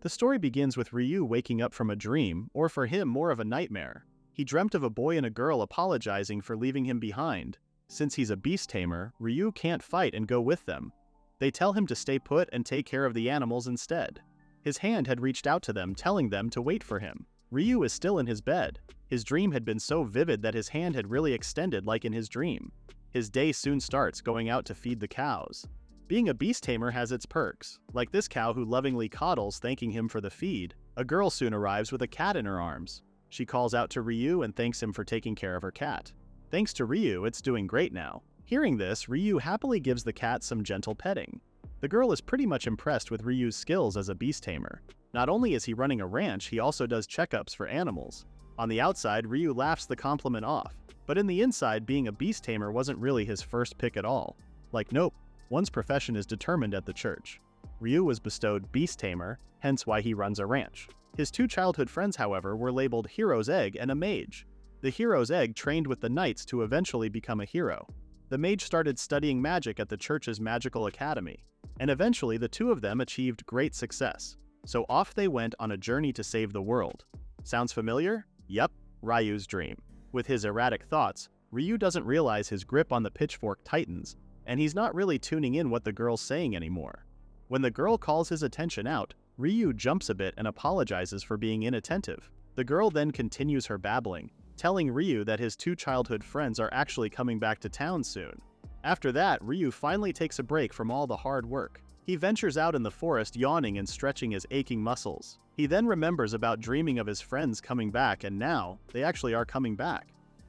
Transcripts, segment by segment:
The story begins with Ryu waking up from a dream, or for him more of a nightmare. He dreamt of a boy and a girl apologizing for leaving him behind. Since he's a beast tamer, Ryu can't fight and go with them. They tell him to stay put and take care of the animals instead. His hand had reached out to them, telling them to wait for him. Ryu is still in his bed. His dream had been so vivid that his hand had really extended like in his dream. His day soon starts going out to feed the cows. Being a beast tamer has its perks, like this cow who lovingly coddles, thanking him for the feed. A girl soon arrives with a cat in her arms. She calls out to Ryu and thanks him for taking care of her cat. Thanks to Ryu, it's doing great now. Hearing this, Ryu happily gives the cat some gentle petting. The girl is pretty much impressed with Ryu's skills as a beast tamer. Not only is he running a ranch, he also does checkups for animals. On the outside, Ryu laughs the compliment off, but in the inside, being a beast tamer wasn't really his first pick at all. Like, nope, one's profession is determined at the church. Ryu was bestowed beast tamer, hence why he runs a ranch. His two childhood friends, however, were labeled Hero's Egg and a Mage. The Hero's Egg trained with the knights to eventually become a hero. The Mage started studying magic at the church's magical academy, and eventually the two of them achieved great success. So off they went on a journey to save the world. Sounds familiar? Yep, Ryu's dream. With his erratic thoughts, Ryu doesn't realize his grip on the pitchfork tightens, and he's not really tuning in what the girl's saying anymore. When the girl calls his attention out, Ryu jumps a bit and apologizes for being inattentive. The girl then continues her babbling, telling Ryu that his two childhood friends are actually coming back to town soon. After that, Ryu finally takes a break from all the hard work. He ventures out in the forest, yawning and stretching his aching muscles. He then remembers about dreaming of his friends coming back, and now, they actually are coming back.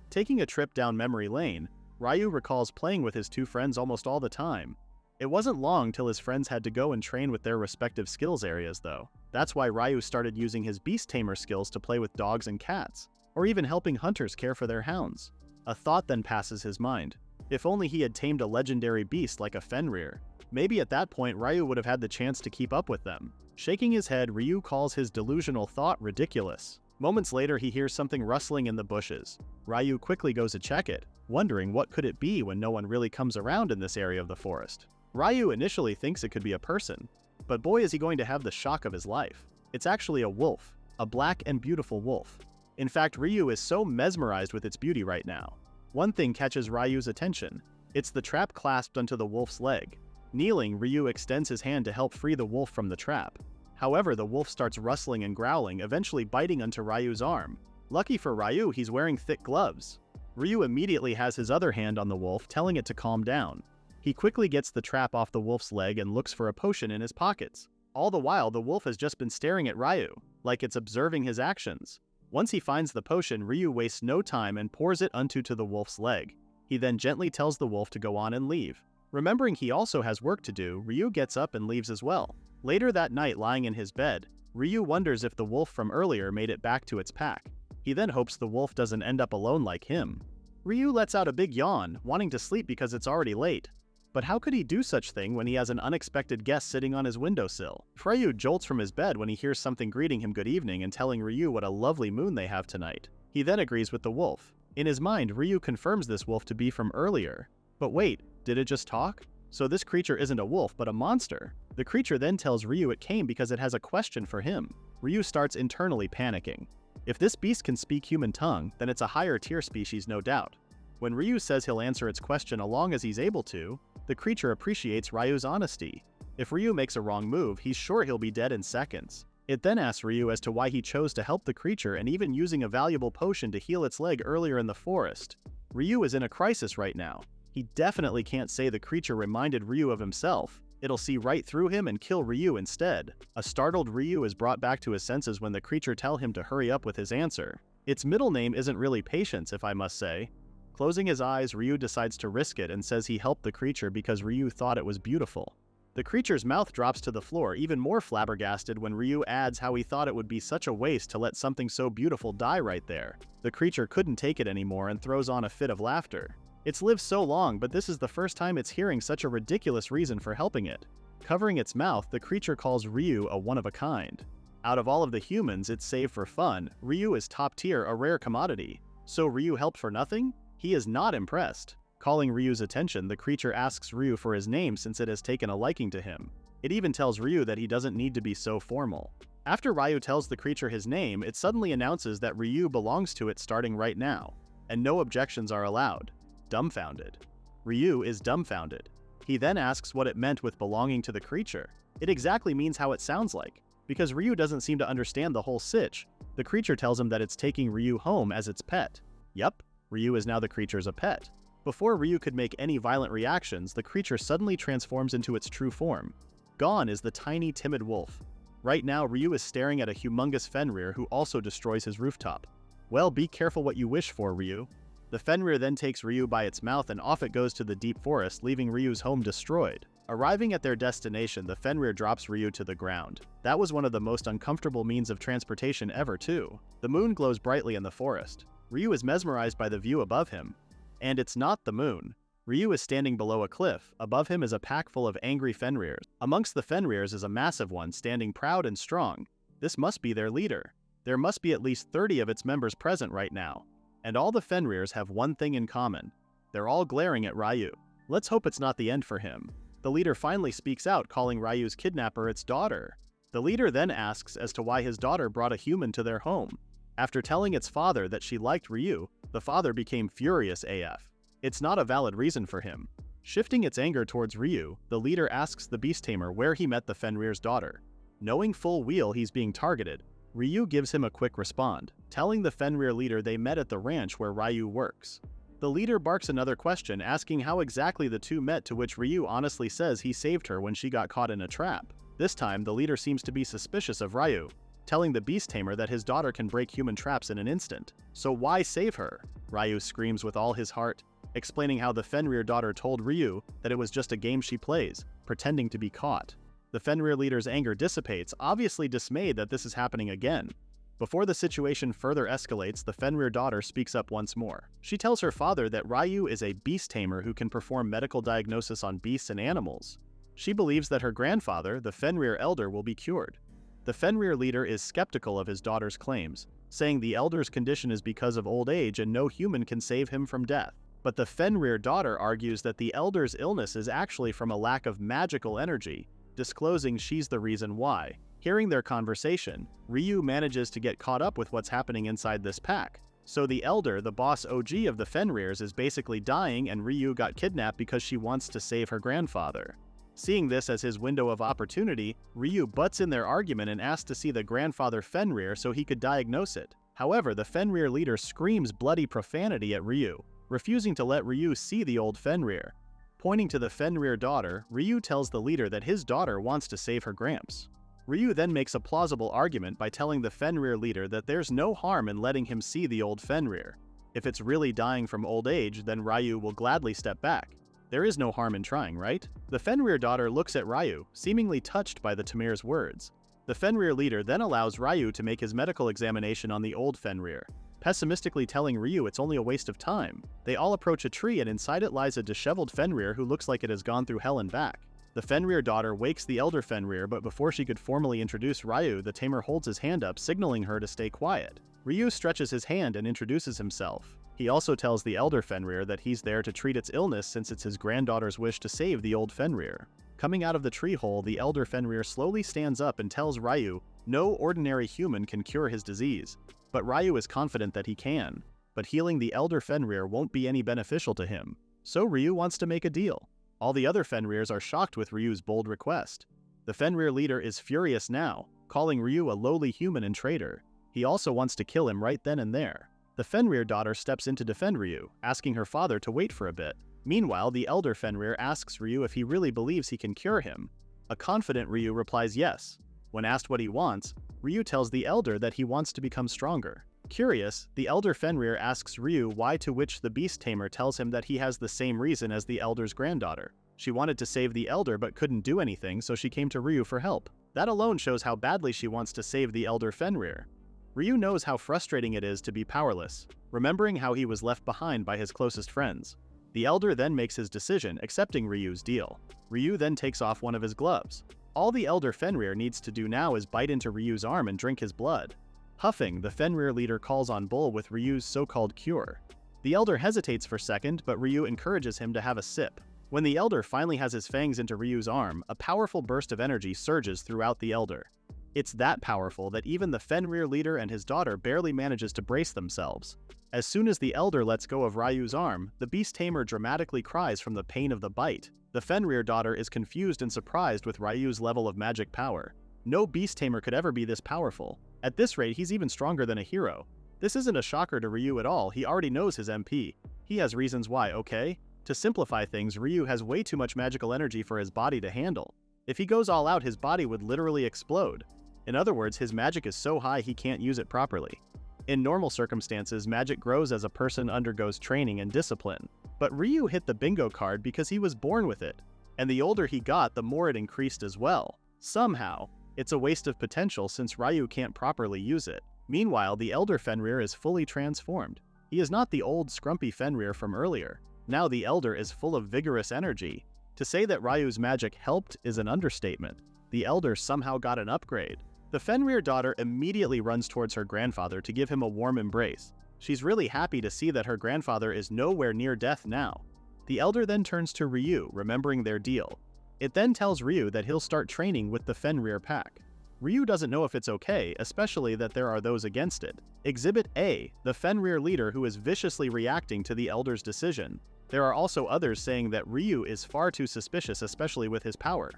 Taking a trip down memory lane, Ryu recalls playing with his two friends almost all the time. It wasn't long till his friends had to go and train with their respective skills areas though. That's why Ryu started using his beast tamer skills to play with dogs and cats, or even helping hunters care for their hounds. A thought then passes his mind. If only he had tamed a legendary beast like a Fenrir. Maybe at that point Ryu would have had the chance to keep up with them. Shaking his head, Ryu calls his delusional thought ridiculous. Moments later, he hears something rustling in the bushes. Ryu quickly goes to check it, wondering what could it be when no one really comes around in this area of the forest. Ryu initially thinks it could be a person, but boy is he going to have the shock of his life. It's actually a wolf, a black and beautiful wolf. In fact, Ryu is so mesmerized with its beauty right now. One thing catches Ryu's attention. It's the trap clasped onto the wolf's leg. Kneeling, Ryu extends his hand to help free the wolf from the trap. However, the wolf starts rustling and growling, eventually biting onto Ryu's arm. Lucky for Ryu, he's wearing thick gloves. Ryu immediately has his other hand on the wolf, telling it to calm down. He quickly gets the trap off the wolf's leg and looks for a potion in his pockets. All the while, the wolf has just been staring at Ryu, like it's observing his actions. Once he finds the potion, Ryu wastes no time and pours it onto the wolf's leg. He then gently tells the wolf to go on and leave. Remembering he also has work to do, Ryu gets up and leaves as well. Later that night, lying in his bed, Ryu wonders if the wolf from earlier made it back to its pack. He then hopes the wolf doesn't end up alone like him. Ryu lets out a big yawn, wanting to sleep because it's already late. But how could he do such thing when he has an unexpected guest sitting on his windowsill? Ryu jolts from his bed when he hears something greeting him good evening and telling Ryu what a lovely moon they have tonight. He then agrees with the wolf. In his mind, Ryu confirms this wolf to be from earlier. But wait, did it just talk? So this creature isn't a wolf, but a monster. The creature then tells Ryu it came because it has a question for him. Ryu starts internally panicking. If this beast can speak human tongue, then it's a higher tier species, no doubt. When Ryu says he'll answer its question as long as he's able to, the creature appreciates Ryu's honesty. If Ryu makes a wrong move, he's sure he'll be dead in seconds. It then asks Ryu as to why he chose to help the creature and even using a valuable potion to heal its leg earlier in the forest. Ryu is in a crisis right now. He definitely can't say the creature reminded Ryu of himself. It'll see right through him and kill Ryu instead. A startled Ryu is brought back to his senses when the creature tells him to hurry up with his answer. Its middle name isn't really Patience, if I must say. Closing his eyes, Ryu decides to risk it and says he helped the creature because Ryu thought it was beautiful. The creature's mouth drops to the floor, even more flabbergasted when Ryu adds how he thought it would be such a waste to let something so beautiful die right there. The creature couldn't take it anymore and throws on a fit of laughter. It's lived so long, but this is the first time it's hearing such a ridiculous reason for helping it. Covering its mouth, the creature calls Ryu a one-of-a-kind. Out of all of the humans it's saved for fun, Ryu is top tier, a rare commodity. So Ryu helped for nothing? He is not impressed. Calling Ryu's attention, the creature asks Ryu for his name since it has taken a liking to him. It even tells Ryu that he doesn't need to be so formal. After Ryu tells the creature his name, it suddenly announces that Ryu belongs to it starting right now, and no objections are allowed. Dumbfounded. Ryu is dumbfounded. He then asks what it meant with belonging to the creature. It exactly means how it sounds like. Because Ryu doesn't seem to understand the whole sitch, the creature tells him that it's taking Ryu home as its pet. Yup, Ryu is now the creature's a pet. Before Ryu could make any violent reactions, the creature suddenly transforms into its true form. Gone is the tiny, timid wolf. Right now, Ryu is staring at a humongous Fenrir who also destroys his rooftop. Well, be careful what you wish for, Ryu. The Fenrir then takes Ryu by its mouth and off it goes to the deep forest, leaving Ryu's home destroyed. Arriving at their destination, the Fenrir drops Ryu to the ground. That was one of the most uncomfortable means of transportation ever, too. The moon glows brightly in the forest. Ryu is mesmerized by the view above him. And it's not the moon. Ryu is standing below a cliff. Above him is a pack full of angry Fenrirs. Amongst the Fenrirs is a massive one, standing proud and strong. This must be their leader. There must be at least 30 of its members present right now. And all the Fenrirs have one thing in common. They're all glaring at Ryu. Let's hope it's not the end for him. The leader finally speaks out, calling Ryu's kidnapper its daughter. The leader then asks as to why his daughter brought a human to their home. After telling its father that she liked Ryu, the father became furious AF. It's not a valid reason for him. Shifting its anger towards Ryu, the leader asks the beast tamer where he met the Fenrir's daughter. Knowing full well he's being targeted, Ryu gives him a quick respond, telling the Fenrir leader they met at the ranch where Ryu works. The leader barks another question, asking how exactly the two met, to which Ryu honestly says he saved her when she got caught in a trap. This time, the leader seems to be suspicious of Ryu, telling the beast tamer that his daughter can break human traps in an instant. So why save her? Ryu screams with all his heart, explaining how the Fenrir daughter told Ryu that it was just a game she plays, pretending to be caught. The Fenrir leader's anger dissipates, obviously dismayed that this is happening again. Before the situation further escalates, the Fenrir daughter speaks up once more. She tells her father that Ryu is a beast tamer who can perform medical diagnosis on beasts and animals. She believes that her grandfather, the Fenrir elder, will be cured. The Fenrir leader is skeptical of his daughter's claims, saying the elder's condition is because of old age and no human can save him from death. But the Fenrir daughter argues that the elder's illness is actually from a lack of magical energy, disclosing she's the reason why. Hearing their conversation, Ryu manages to get caught up with what's happening inside this pack. So the elder, the boss OG of the Fenrirs, is basically dying and Ryu got kidnapped because she wants to save her grandfather. Seeing this as his window of opportunity, Ryu butts in their argument and asks to see the grandfather Fenrir so he could diagnose it. However, the Fenrir leader screams bloody profanity at Ryu, refusing to let Ryu see the old Fenrir. Pointing to the Fenrir daughter, Ryu tells the leader that his daughter wants to save her gramps. Ryu then makes a plausible argument by telling the Fenrir leader that there's no harm in letting him see the old Fenrir. If it's really dying from old age, then Ryu will gladly step back. There is no harm in trying, right? The Fenrir daughter looks at Ryu, seemingly touched by the tamer's words. The Fenrir leader then allows Ryu to make his medical examination on the old Fenrir, pessimistically telling Ryu it's only a waste of time. They all approach a tree and inside it lies a disheveled Fenrir who looks like it has gone through hell and back. The Fenrir daughter wakes the elder Fenrir, but before she could formally introduce Ryu, the tamer holds his hand up, signaling her to stay quiet. Ryu stretches his hand and introduces himself. He also tells the elder Fenrir that he's there to treat its illness since it's his granddaughter's wish to save the old Fenrir. Coming out of the tree hole, the elder Fenrir slowly stands up and tells Ryu no ordinary human can cure his disease, but Ryu is confident that he can. But healing the elder Fenrir won't be any beneficial to him, so Ryu wants to make a deal. All the other Fenrirs are shocked with Ryu's bold request. The Fenrir leader is furious now, calling Ryu a lowly human and traitor. He also wants to kill him right then and there. The Fenrir daughter steps in to defend Ryu, asking her father to wait for a bit. Meanwhile, the elder Fenrir asks Ryu if he really believes he can cure him. A confident Ryu replies yes. When asked what he wants, Ryu tells the elder that he wants to become stronger. Curious, the elder Fenrir asks Ryu why, to which the beast tamer tells him that he has the same reason as the elder's granddaughter. She wanted to save the elder but couldn't do anything, so she came to Ryu for help. That alone shows how badly she wants to save the elder Fenrir. Ryu knows how frustrating it is to be powerless, remembering how he was left behind by his closest friends. The elder then makes his decision, accepting Ryu's deal. Ryu then takes off one of his gloves. All the elder Fenrir needs to do now is bite into Ryu's arm and drink his blood. Huffing, the Fenrir leader calls on Bull with Ryu's so-called cure. The elder hesitates for a second, but Ryu encourages him to have a sip. When the elder finally has his fangs into Ryu's arm, a powerful burst of energy surges throughout the elder. It's that powerful that even the Fenrir leader and his daughter barely manages to brace themselves. As soon as the elder lets go of Ryu's arm, the beast tamer dramatically cries from the pain of the bite. The Fenrir daughter is confused and surprised with Ryu's level of magic power. No beast tamer could ever be this powerful. At this rate, he's even stronger than a hero. This isn't a shocker to Ryu at all, he already knows his MP. He has reasons why, okay? To simplify things, Ryu has way too much magical energy for his body to handle. If he goes all out, his body would literally explode. In other words, his magic is so high he can't use it properly. In normal circumstances, magic grows as a person undergoes training and discipline. But Ryu hit the bingo card because he was born with it. And the older he got, the more it increased as well. Somehow. It's a waste of potential since Ryu can't properly use it. Meanwhile, the elder Fenrir is fully transformed. He is not the old, scrumpy Fenrir from earlier. Now the elder is full of vigorous energy. To say that Ryu's magic helped is an understatement. The elder somehow got an upgrade. The Fenrir daughter immediately runs towards her grandfather to give him a warm embrace. She's really happy to see that her grandfather is nowhere near death now. The elder then turns to Ryu, remembering their deal. It then tells Ryu that he'll start training with the Fenrir pack. Ryu doesn't know if it's okay, especially that there are those against it. Exhibit A, the Fenrir leader who is viciously reacting to the elder's decision. There are also others saying that Ryu is far too suspicious, especially with his power.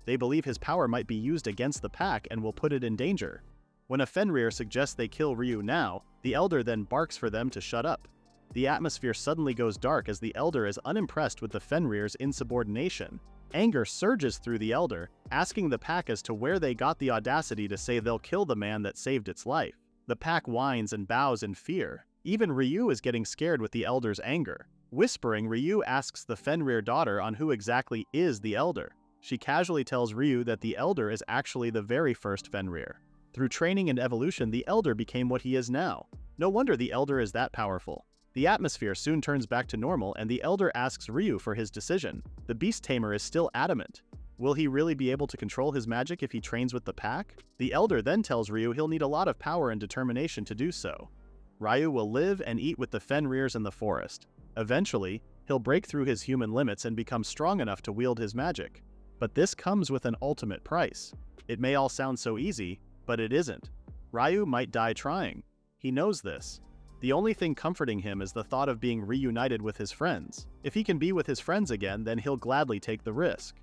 They believe his power might be used against the pack and will put it in danger. When a Fenrir suggests they kill Ryu now, the elder then barks for them to shut up. The atmosphere suddenly goes dark as the elder is unimpressed with the Fenrir's insubordination. Anger surges through the elder, asking the pack as to where they got the audacity to say they'll kill the man that saved its life. The pack whines and bows in fear. Even Ryu is getting scared with the elder's anger. Whispering, Ryu asks the Fenrir daughter on who exactly is the elder. She casually tells Ryu that the elder is actually the very first Fenrir. Through training and evolution, the elder became what he is now. No wonder the elder is that powerful. The atmosphere soon turns back to normal and the elder asks Ryu for his decision. The beast tamer is still adamant. Will he really be able to control his magic if he trains with the pack? The elder then tells Ryu he'll need a lot of power and determination to do so. Ryu will live and eat with the Fenrirs in the forest. Eventually, he'll break through his human limits and become strong enough to wield his magic. But this comes with an ultimate price. It may all sound so easy, but it isn't. Ryu might die trying. He knows this. The only thing comforting him is the thought of being reunited with his friends. If he can be with his friends again, then he'll gladly take the risk.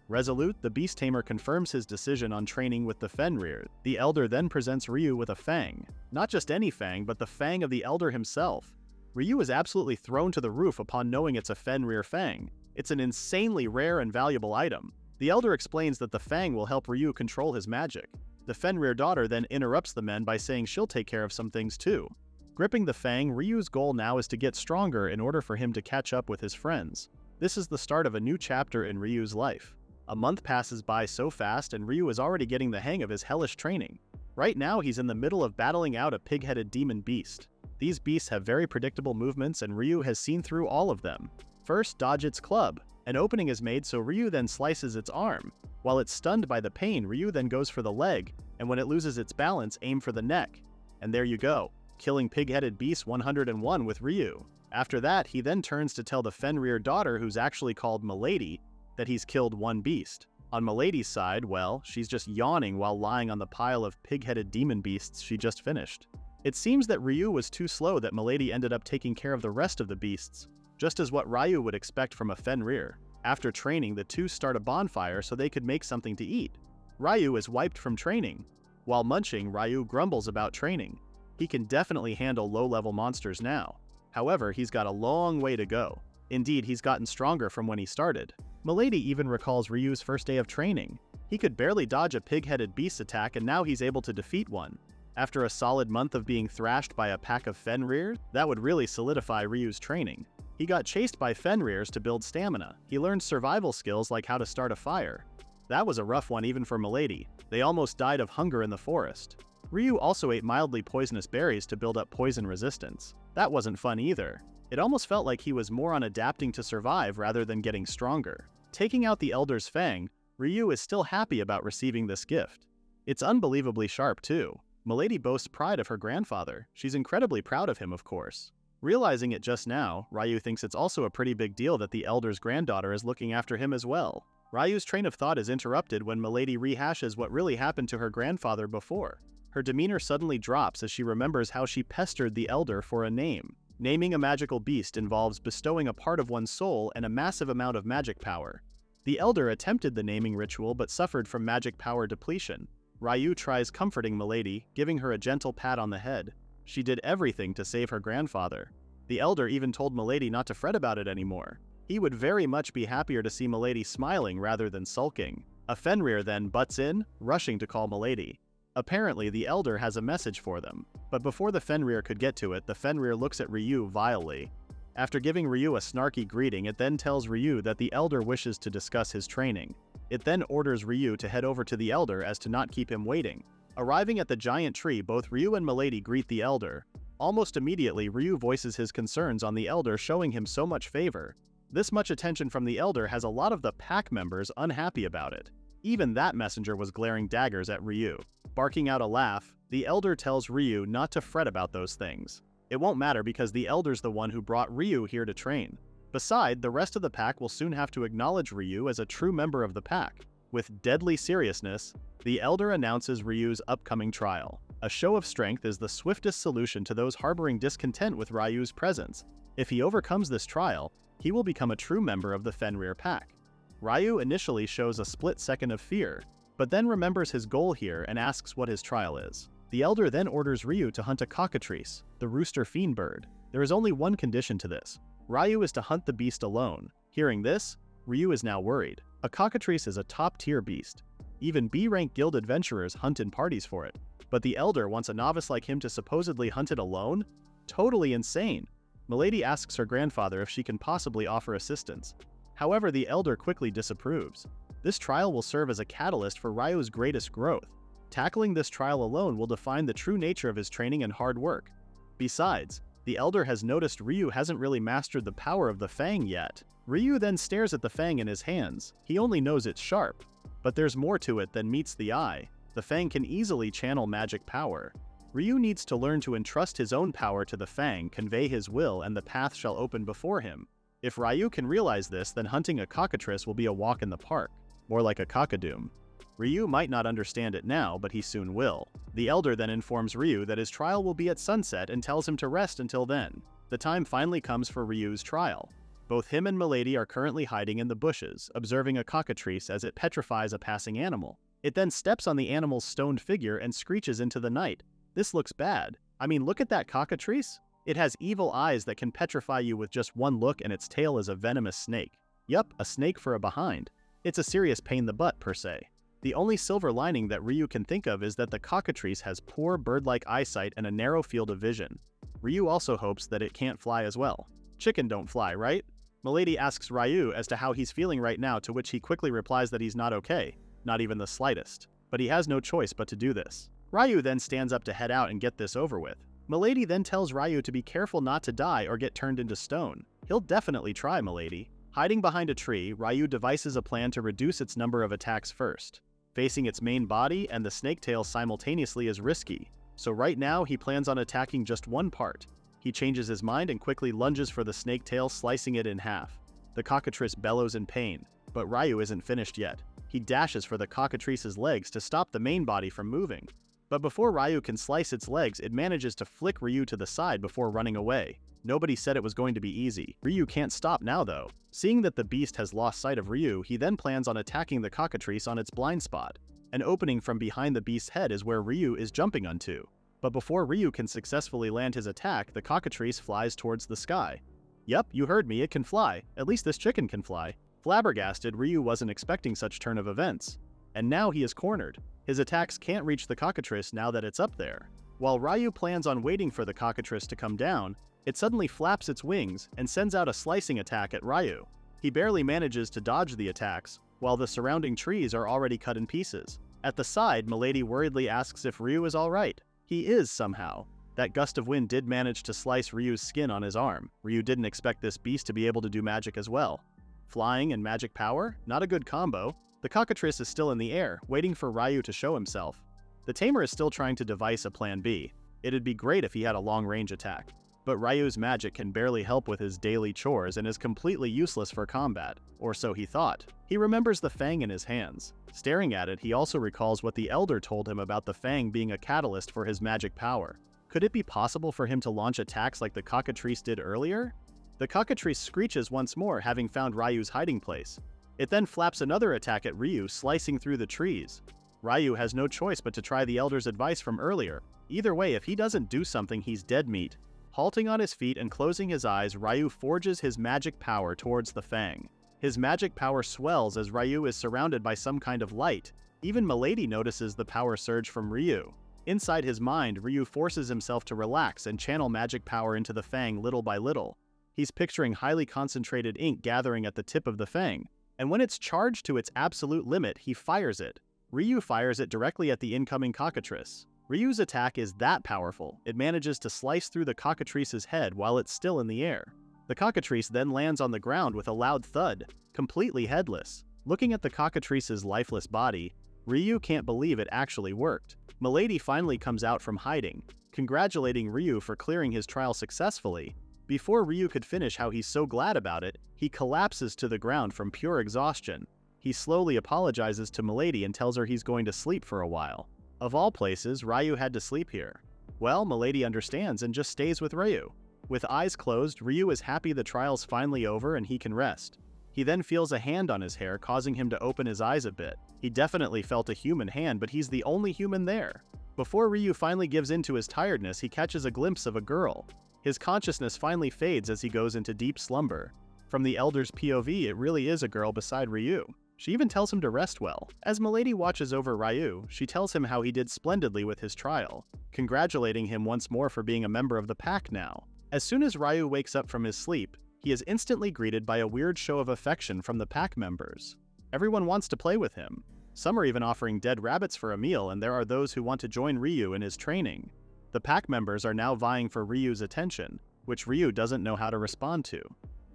Resolute, the beast tamer confirms his decision on training with the Fenrir. The elder then presents Ryu with a fang. Not just any fang, but the fang of the elder himself. Ryu is absolutely thrown to the roof upon knowing it's a Fenrir fang. It's an insanely rare and valuable item. The elder explains that the fang will help Ryu control his magic. The Fenrir daughter then interrupts the men by saying she'll take care of some things too. Gripping the fang, Ryu's goal now is to get stronger in order for him to catch up with his friends. This is the start of a new chapter in Ryu's life. A month passes by so fast and Ryu is already getting the hang of his hellish training. Right now he's in the middle of battling out a pig-headed demon beast. These beasts have very predictable movements and Ryu has seen through all of them. First, dodge its club. An opening is made so Ryu then slices its arm. While it's stunned by the pain, Ryu then goes for the leg, and when it loses its balance, aim for the neck. And there you go, killing pig-headed beast 101 with Ryu. After that, he then turns to tell the Fenrir daughter, who's actually called Milady, that he's killed one beast. On Milady's side, well, she's just yawning while lying on the pile of pig-headed demon beasts she just finished. It seems that Ryu was too slow that Milady ended up taking care of the rest of the beasts, just as what Ryu would expect from a Fenrir. After training, the two start a bonfire so they could make something to eat. Ryu is wiped from training. While munching, Ryu grumbles about training. He can definitely handle low-level monsters now. However, he's got a long way to go. Indeed, he's gotten stronger from when he started. Milady even recalls Ryu's first day of training. He could barely dodge a pig-headed beast attack and now he's able to defeat one. After a solid month of being thrashed by a pack of Fenrir, that would really solidify Ryu's training. He got chased by Fenrirs to build stamina. He learned survival skills like how to start a fire. That was a rough one even for Milady. They almost died of hunger in the forest. Ryu also ate mildly poisonous berries to build up poison resistance. That wasn't fun either. It almost felt like he was more on adapting to survive rather than getting stronger. Taking out the elder's fang, Ryu is still happy about receiving this gift. It's unbelievably sharp too. Milady boasts pride of her grandfather. She's incredibly proud of him, of course. Realizing it just now, Ryu thinks it's also a pretty big deal that the elder's granddaughter is looking after him as well. Ryu's train of thought is interrupted when Milady rehashes what really happened to her grandfather before. Her demeanor suddenly drops as she remembers how she pestered the elder for a name. Naming a magical beast involves bestowing a part of one's soul and a massive amount of magic power. The elder attempted the naming ritual but suffered from magic power depletion. Ryu tries comforting Milady, giving her a gentle pat on the head. She did everything to save her grandfather. The elder even told Milady not to fret about it anymore. He would very much be happier to see Milady smiling rather than sulking. A Fenrir then butts in, rushing to call Milady. Apparently, the elder has a message for them, but before the Fenrir could get to it, the Fenrir looks at Ryu vilely. After giving Ryu a snarky greeting, it then tells Ryu that the elder wishes to discuss his training. It then orders Ryu to head over to the elder as to not keep him waiting. Arriving at the giant tree, both Ryu and Milady greet the elder. Almost immediately, Ryu voices his concerns on the elder showing him so much favor. This much attention from the elder has a lot of the pack members unhappy about it. Even that messenger was glaring daggers at Ryu. Barking out a laugh, the elder tells Ryu not to fret about those things. It won't matter because the elder's the one who brought Ryu here to train. Besides, the rest of the pack will soon have to acknowledge Ryu as a true member of the pack. With deadly seriousness, the elder announces Ryu's upcoming trial. A show of strength is the swiftest solution to those harboring discontent with Ryu's presence. If he overcomes this trial, he will become a true member of the Fenrir pack. Ryu initially shows a split second of fear, but then remembers his goal here and asks what his trial is. The elder then orders Ryu to hunt a cockatrice, the rooster fiend bird. There is only one condition to this. Ryu is to hunt the beast alone. Hearing this, Ryu is now worried. A cockatrice is a top-tier beast. Even B-rank guild adventurers hunt in parties for it. But the elder wants a novice like him to supposedly hunt it alone? Totally insane. Milady asks her grandfather if she can possibly offer assistance. However, the elder quickly disapproves. This trial will serve as a catalyst for Ryu's greatest growth. Tackling this trial alone will define the true nature of his training and hard work. Besides, the elder has noticed Ryu hasn't really mastered the power of the fang yet. Ryu then stares at the fang in his hands. He only knows it's sharp, but there's more to it than meets the eye. The fang can easily channel magic power. Ryu needs to learn to entrust his own power to the fang, convey his will, and the path shall open before him. If Ryu can realize this, then hunting a cockatrice will be a walk in the park, more like a cockadoom. Ryu might not understand it now, but he soon will. The elder then informs Ryu that his trial will be at sunset and tells him to rest until then. The time finally comes for Ryu's trial. Both him and Milady are currently hiding in the bushes, observing a cockatrice as it petrifies a passing animal. It then steps on the animal's stoned figure and screeches into the night. This looks bad. I mean, look at that cockatrice. It has evil eyes that can petrify you with just one look, and its tail is a venomous snake. Yup, a snake for a behind. It's a serious pain in the butt, per se. The only silver lining that Ryu can think of is that the cockatrice has poor bird-like eyesight and a narrow field of vision. Ryu also hopes that it can't fly as well. Chicken don't fly, right? Milady asks Ryu as to how he's feeling right now, to which he quickly replies that he's not okay, not even the slightest. But he has no choice but to do this. Ryu then stands up to head out and get this over with. Milady then tells Ryu to be careful not to die or get turned into stone. He'll definitely try, Milady. Hiding behind a tree, Ryu devises a plan to reduce its number of attacks first. Facing its main body and the snake tail simultaneously is risky, so right now he plans on attacking just one part. He changes his mind and quickly lunges for the snake tail, slicing it in half. The cockatrice bellows in pain, but Ryu isn't finished yet. He dashes for the cockatrice's legs to stop the main body from moving. But before Ryu can slice its legs, it manages to flick Ryu to the side before running away. Nobody said it was going to be easy. Ryu can't stop now though. Seeing that the beast has lost sight of Ryu, he then plans on attacking the cockatrice on its blind spot. An opening from behind the beast's head is where Ryu is jumping onto. But before Ryu can successfully land his attack, the cockatrice flies towards the sky. Yep, you heard me, it can fly. At least this chicken can fly. Flabbergasted, Ryu wasn't expecting such turn of events. And now he is cornered. His attacks can't reach the cockatrice now that it's up there. While Ryu plans on waiting for the cockatrice to come down, it suddenly flaps its wings and sends out a slicing attack at Ryu. He barely manages to dodge the attacks, while the surrounding trees are already cut in pieces. At the side, Milady worriedly asks if Ryu is alright. He is somehow. That gust of wind did manage to slice Ryu's skin on his arm. Ryu didn't expect this beast to be able to do magic as well. Flying and magic power? Not a good combo. The cockatrice is still in the air, waiting for Ryu to show himself. The tamer is still trying to devise a plan B. It'd be great if he had a long-range attack. But Ryu's magic can barely help with his daily chores and is completely useless for combat, or so he thought. He remembers the fang in his hands. Staring at it, he also recalls what the elder told him about the fang being a catalyst for his magic power. Could it be possible for him to launch attacks like the cockatrice did earlier? The cockatrice screeches once more, having found Ryu's hiding place. It then flaps another attack at Ryu, slicing through the trees. Ryu has no choice but to try the elder's advice from earlier. Either way, if he doesn't do something, he's dead meat. Halting on his feet and closing his eyes, Ryu forges his magic power towards the fang. His magic power swells as Ryu is surrounded by some kind of light. Even Milady notices the power surge from Ryu. Inside his mind, Ryu forces himself to relax and channel magic power into the fang little by little. He's picturing highly concentrated ink gathering at the tip of the fang, and when it's charged to its absolute limit, he fires it. Ryu fires it directly at the incoming cockatrice. Ryu's attack is that powerful, it manages to slice through the cockatrice's head while it's still in the air. The cockatrice then lands on the ground with a loud thud, completely headless. Looking at the cockatrice's lifeless body, Ryu can't believe it actually worked. Milady finally comes out from hiding, congratulating Ryu for clearing his trial successfully. Before Ryu could finish how he's so glad about it, he collapses to the ground from pure exhaustion. He slowly apologizes to Milady and tells her he's going to sleep for a while. Of all places, Ryu had to sleep here. Well, Milady understands and just stays with Ryu. With eyes closed, Ryu is happy the trial's finally over and he can rest. He then feels a hand on his hair, causing him to open his eyes a bit. He definitely felt a human hand, but he's the only human there. Before Ryu finally gives in to his tiredness, he catches a glimpse of a girl. His consciousness finally fades as he goes into deep slumber. From the elder's POV, it really is a girl beside Ryu. She even tells him to rest well. As Milady watches over Ryu, she tells him how he did splendidly with his trial, congratulating him once more for being a member of the pack now. As soon as Ryu wakes up from his sleep, he is instantly greeted by a weird show of affection from the pack members. Everyone wants to play with him. Some are even offering dead rabbits for a meal, and there are those who want to join Ryu in his training. The pack members are now vying for Ryu's attention, which Ryu doesn't know how to respond to.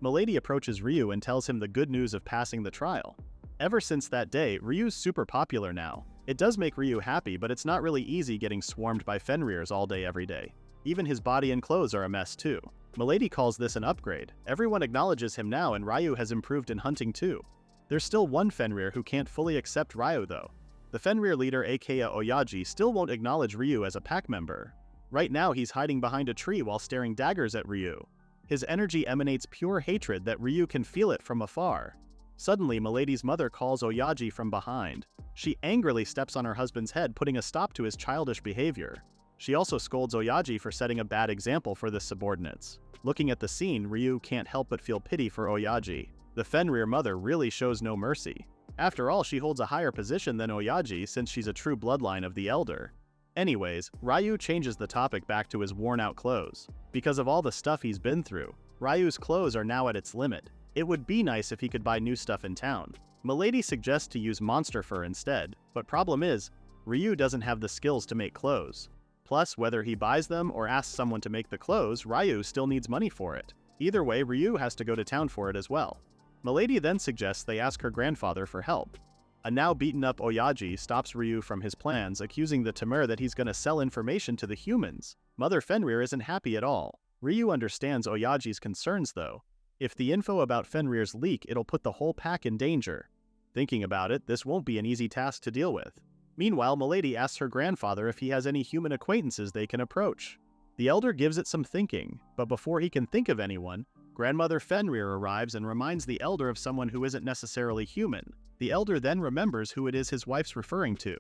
Milady approaches Ryu and tells him the good news of passing the trial. Ever since that day, Ryu's super popular now. It does make Ryu happy, but it's not really easy getting swarmed by Fenrirs all day every day. Even his body and clothes are a mess too. Milady calls this an upgrade. Everyone acknowledges him now, and Ryu has improved in hunting too. There's still one Fenrir who can't fully accept Ryu though. The Fenrir leader aka Oyaji still won't acknowledge Ryu as a pack member. Right now he's hiding behind a tree while staring daggers at Ryu. His energy emanates pure hatred that Ryu can feel it from afar. Suddenly, Milady's mother calls Oyaji from behind. She angrily steps on her husband's head, putting a stop to his childish behavior. She also scolds Oyaji for setting a bad example for the subordinates. Looking at the scene, Ryu can't help but feel pity for Oyaji. The Fenrir mother really shows no mercy. After all, she holds a higher position than Oyaji since she's a true bloodline of the elder. Anyways, Ryu changes the topic back to his worn-out clothes. Because of all the stuff he's been through, Ryu's clothes are now at its limit. It would be nice if he could buy new stuff in town. Milady suggests to use monster fur instead, but problem is, Ryu doesn't have the skills to make clothes. Plus, whether he buys them or asks someone to make the clothes, Ryu still needs money for it. Either way, Ryu has to go to town for it as well. Milady then suggests they ask her grandfather for help. A now beaten up Oyaji stops Ryu from his plans, accusing the tamer that he's gonna sell information to the humans. Mother Fenrir isn't happy at all. Ryu understands Oyaji's concerns though. If the info about Fenrir's leak, it'll put the whole pack in danger. Thinking about it, this won't be an easy task to deal with. Meanwhile, Milady asks her grandfather if he has any human acquaintances they can approach. The elder gives it some thinking, but before he can think of anyone, Grandmother Fenrir arrives and reminds the elder of someone who isn't necessarily human. The elder then remembers who it is his wife's referring to.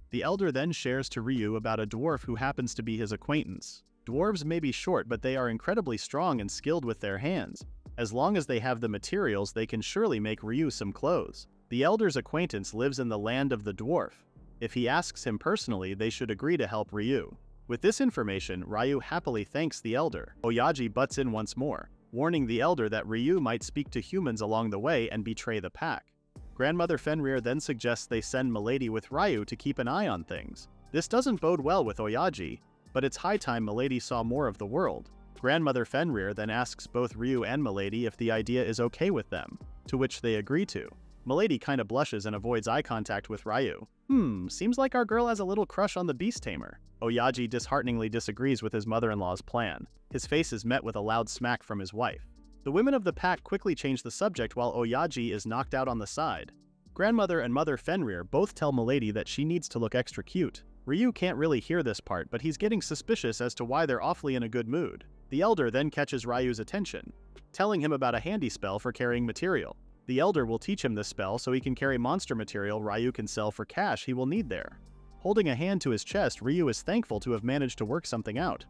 The elder then shares to Ryu about a dwarf who happens to be his acquaintance. Dwarves may be short, but they are incredibly strong and skilled with their hands. As long as they have the materials, they can surely make Ryu some clothes. The elder's acquaintance lives in the land of the dwarf. If he asks him personally, they should agree to help Ryu. With this information, Ryu happily thanks the elder. Oyaji butts in once more, warning the elder that Ryu might speak to humans along the way and betray the pack. Grandmother Fenrir then suggests they send Milady with Ryu to keep an eye on things. This doesn't bode well with Oyaji, but it's high time Milady saw more of the world. Grandmother Fenrir then asks both Ryu and Milady if the idea is okay with them, to which they agree to. Milady kinda blushes and avoids eye contact with Ryu. Seems like our girl has a little crush on the beast tamer. Oyaji dishearteningly disagrees with his mother-in-law's plan. His face is met with a loud smack from his wife. The women of the pack quickly change the subject while Oyaji is knocked out on the side. Grandmother and Mother Fenrir both tell Milady that she needs to look extra cute. Ryu can't really hear this part, but he's getting suspicious as to why they're awfully in a good mood. The elder then catches Ryu's attention, telling him about a handy spell for carrying material. The elder will teach him this spell so he can carry monster material Ryu can sell for cash he will need there. Holding a hand to his chest, Ryu is thankful to have managed to work something out.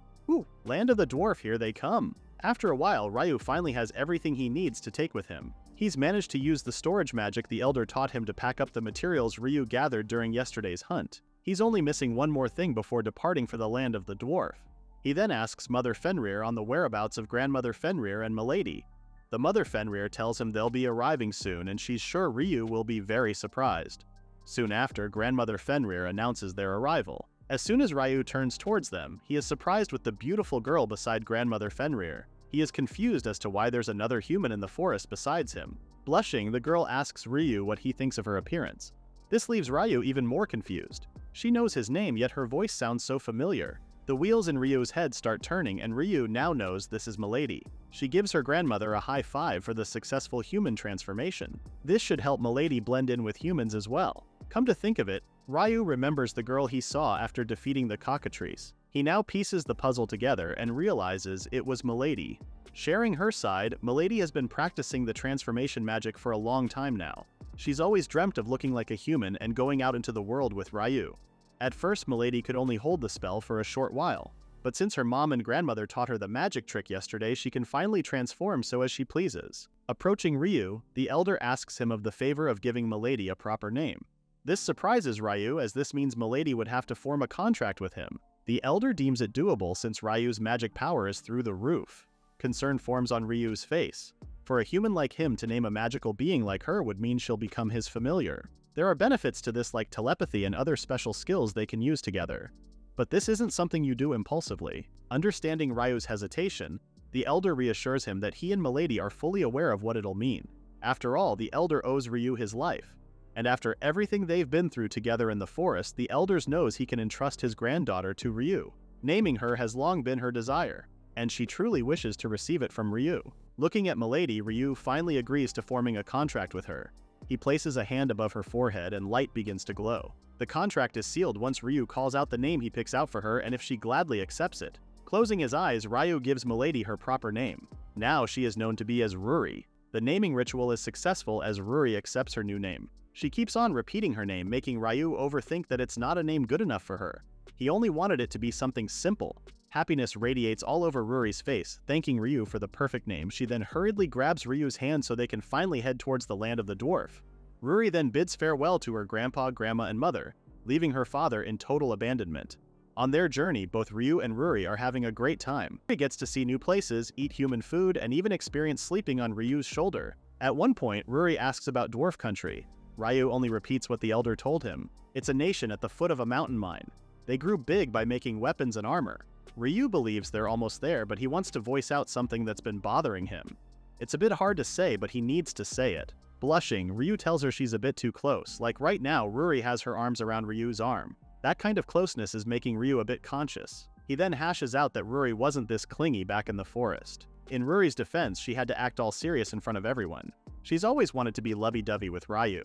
Land of the dwarf, here they come. After a while, Ryu finally has everything he needs to take with him. He's managed to use the storage magic the elder taught him to pack up the materials Ryu gathered during yesterday's hunt. He's only missing one more thing before departing for the land of the dwarf. He then asks Mother Fenrir on the whereabouts of Grandmother Fenrir and Milady. The Mother Fenrir tells him they'll be arriving soon, and she's sure Ryu will be very surprised. Soon after, Grandmother Fenrir announces their arrival. As soon as Ryu turns towards them, he is surprised with the beautiful girl beside Grandmother Fenrir. He is confused as to why there's another human in the forest besides him. Blushing, the girl asks Ryu what he thinks of her appearance. This leaves Ryu even more confused. She knows his name, yet her voice sounds so familiar. The wheels in Ryu's head start turning, and Ryu now knows this is Milady. She gives her grandmother a high five for the successful human transformation. This should help Milady blend in with humans as well. Come to think of it, Ryu remembers the girl he saw after defeating the cockatrice. He now pieces the puzzle together and realizes it was Milady. Sharing her side, Milady has been practicing the transformation magic for a long time now. She's always dreamt of looking like a human and going out into the world with Ryu. At first, Milady could only hold the spell for a short while, but since her mom and grandmother taught her the magic trick yesterday, she can finally transform so as she pleases. Approaching Ryu, the elder asks him of the favor of giving Milady a proper name. This surprises Ryu, as this means Milady would have to form a contract with him. The elder deems it doable since Ryu's magic power is through the roof. Concern forms on Ryu's face. For a human like him to name a magical being like her would mean she'll become his familiar. There are benefits to this like telepathy and other special skills they can use together. But this isn't something you do impulsively. Understanding Ryu's hesitation, the elder reassures him that he and Milady are fully aware of what it'll mean. After all, the elder owes Ryu his life. And after everything they've been through together in the forest, the elder knows he can entrust his granddaughter to Ryu. Naming her has long been her desire, and she truly wishes to receive it from Ryu. Looking at Milady, Ryu finally agrees to forming a contract with her. He places a hand above her forehead and light begins to glow. The contract is sealed once Ryu calls out the name he picks out for her and if she gladly accepts it. Closing his eyes, Ryu gives Milady her proper name. Now she is known to be as Ruri. The naming ritual is successful as Ruri accepts her new name. She keeps on repeating her name, making Ryu overthink that it's not a name good enough for her. He only wanted it to be something simple. Happiness radiates all over Ruri's face. Thanking Ryu for the perfect name, she then hurriedly grabs Ryu's hand so they can finally head towards the land of the dwarf. Ruri then bids farewell to her grandpa, grandma, and mother, leaving her father in total abandonment. On their journey, both Ryu and Ruri are having a great time. Ruri gets to see new places, eat human food, and even experience sleeping on Ryu's shoulder. At one point, Ruri asks about dwarf country. Ryu only repeats what the elder told him. It's a nation at the foot of a mountain mine. They grew big by making weapons and armor. Ryu believes they're almost there, but he wants to voice out something that's been bothering him. It's a bit hard to say, but he needs to say it. Blushing, Ryu tells her she's a bit too close. Like right now, Ruri has her arms around Ryu's arm. That kind of closeness is making Ryu a bit conscious. He then hashes out that Ruri wasn't this clingy back in the forest. In Ruri's defense, she had to act all serious in front of everyone. She's always wanted to be lovey-dovey with Ryu.